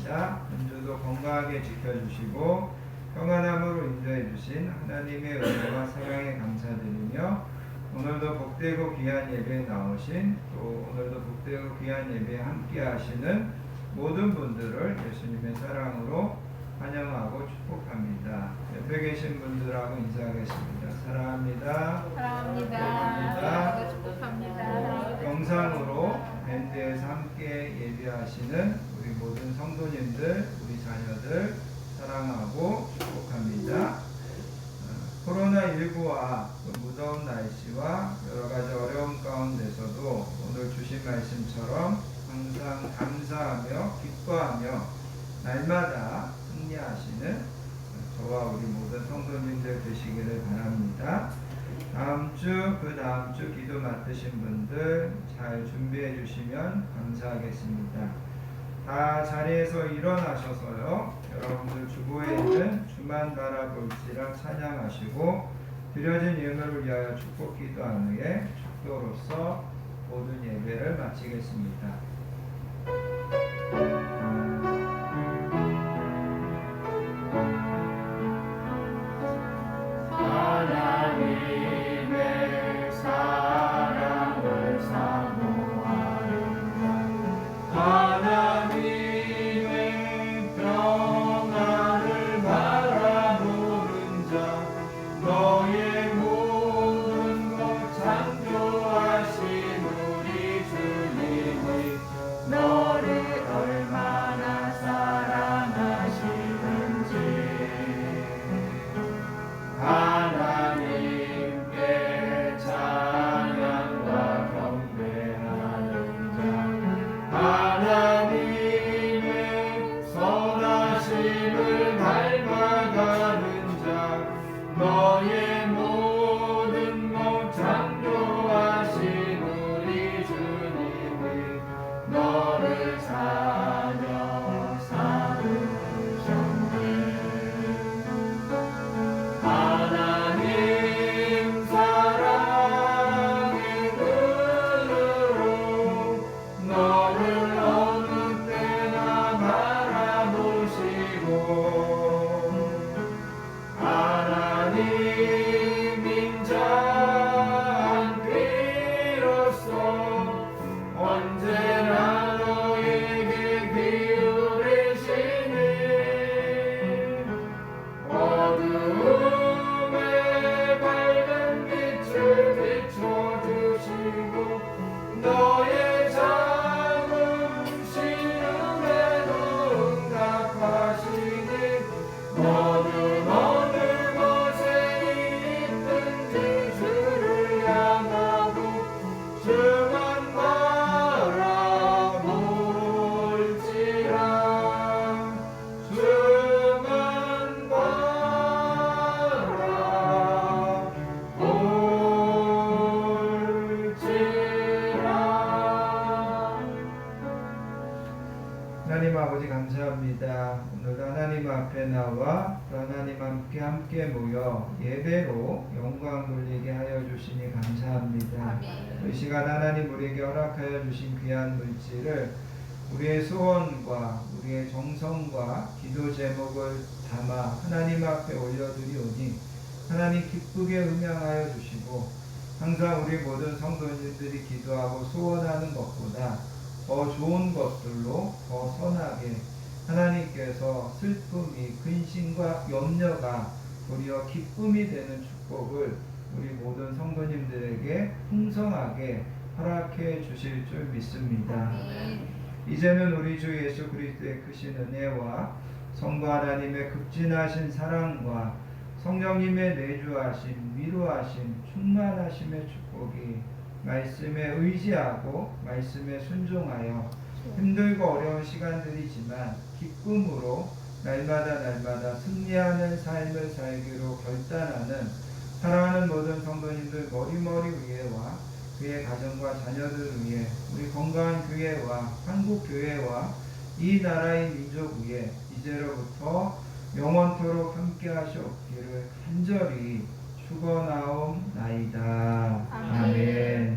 바랍니다. 한 주도 건강하게 지켜주시고 평안함으로 인도해 주신 하나님의 은혜와 사랑에 감사드리며 오늘도 복되고 귀한 예배에 나오신 또 오늘도 복되고 귀한 예배에 함께 하시는 모든 분들을 예수님의 사랑으로 환영하고 축복합니다. 옆에 계신 분들하고 인사하겠습니다. 사랑합니다. 사랑합니다. 축복합니다. 영상으로 밴드에서 함께 예배하시는 우리 모든 성도님들, 우리 자녀들 사랑하고 축복합니다. 코로나19와 무더운 날씨와 여러가지 어려움 가운데서도 오늘 주신 말씀처럼 항상 감사하며 기뻐하며 날마다 승리하시는 저와 우리 모든 성도님들 되시기를 바랍니다. 다음 주, 그 다음 주 기도 맡으신 분들 잘 준비해 주시면 감사하겠습니다. 다 자리에서 일어나셔서요, 여러분들 주보에 있는 주만 바라볼지라 찬양하시고 드려진 예물을 위하여 축복 기도한 후에 축도로서 모든 예배를 마치겠습니다. 하나님의 사랑을 사모하는 하나님의 평안을 바라보는 자 너의 모든 것 창조하신 우리 주님이 너를 얼마나 사랑하시는지 하나님께 찬양과 경배하는 자 하나님의 선하심을 닮아가는 자 너의 모든 것 창조하신 우리 주님이 너를 사려 삼으셨네. 하나님 사랑의 눈으로 너를 어느 때나 바라보시고 하나님 인자한 피로써 언제나 너에게 기울이시니 어두움에 밝은 빛을 비춰주시고 너의 작은 시름에도 응답하시니 너는 어느 곳에 있든지 주를 향하고 주만 바라볼지라 주만 바라볼지라. 하나님 아버지 감사합니다. 오늘도 하나님 앞에 나와 하나님 함께 모여 예배로 영광 돌리게 하여 주시니 감사합니다. 이 시간 하나님 우리에게 허락하여 주신 귀한 물질을 우리의 소원과 우리의 정성과 기도 제목을 담아 하나님 앞에 올려드리오니 하나님 기쁘게 음양하여 주시고 항상 우리 모든 성도님들이 기도하고 소원하는 것보다 더 좋은 것들로 더 선하게 하나님께서 슬픔이 근심과 염려가 도리어 기쁨이 되는 축복을 우리 모든 성도님들에게 풍성하게 허락해 주실 줄 믿습니다. 이제는 우리 주 예수 그리스도의 크신 은혜와 성부 하나님의 극진하신 사랑과 성령님의 내주하신 위로하신 충만하심의 축복이 말씀에 의지하고 말씀에 순종하여 힘들고 어려운 시간들이지만 기쁨으로 날마다 승리하는 삶을 살기로 결단하는 사랑하는 모든 성도님들 머리머리 위에와 그의 가정과 자녀들 위에 우리 건강한 교회와 한국 교회와 이 나라의 민족 위에 이제로부터 영원토록 함께 하시옵기를 간절히 축원하옵나이다. 아멘.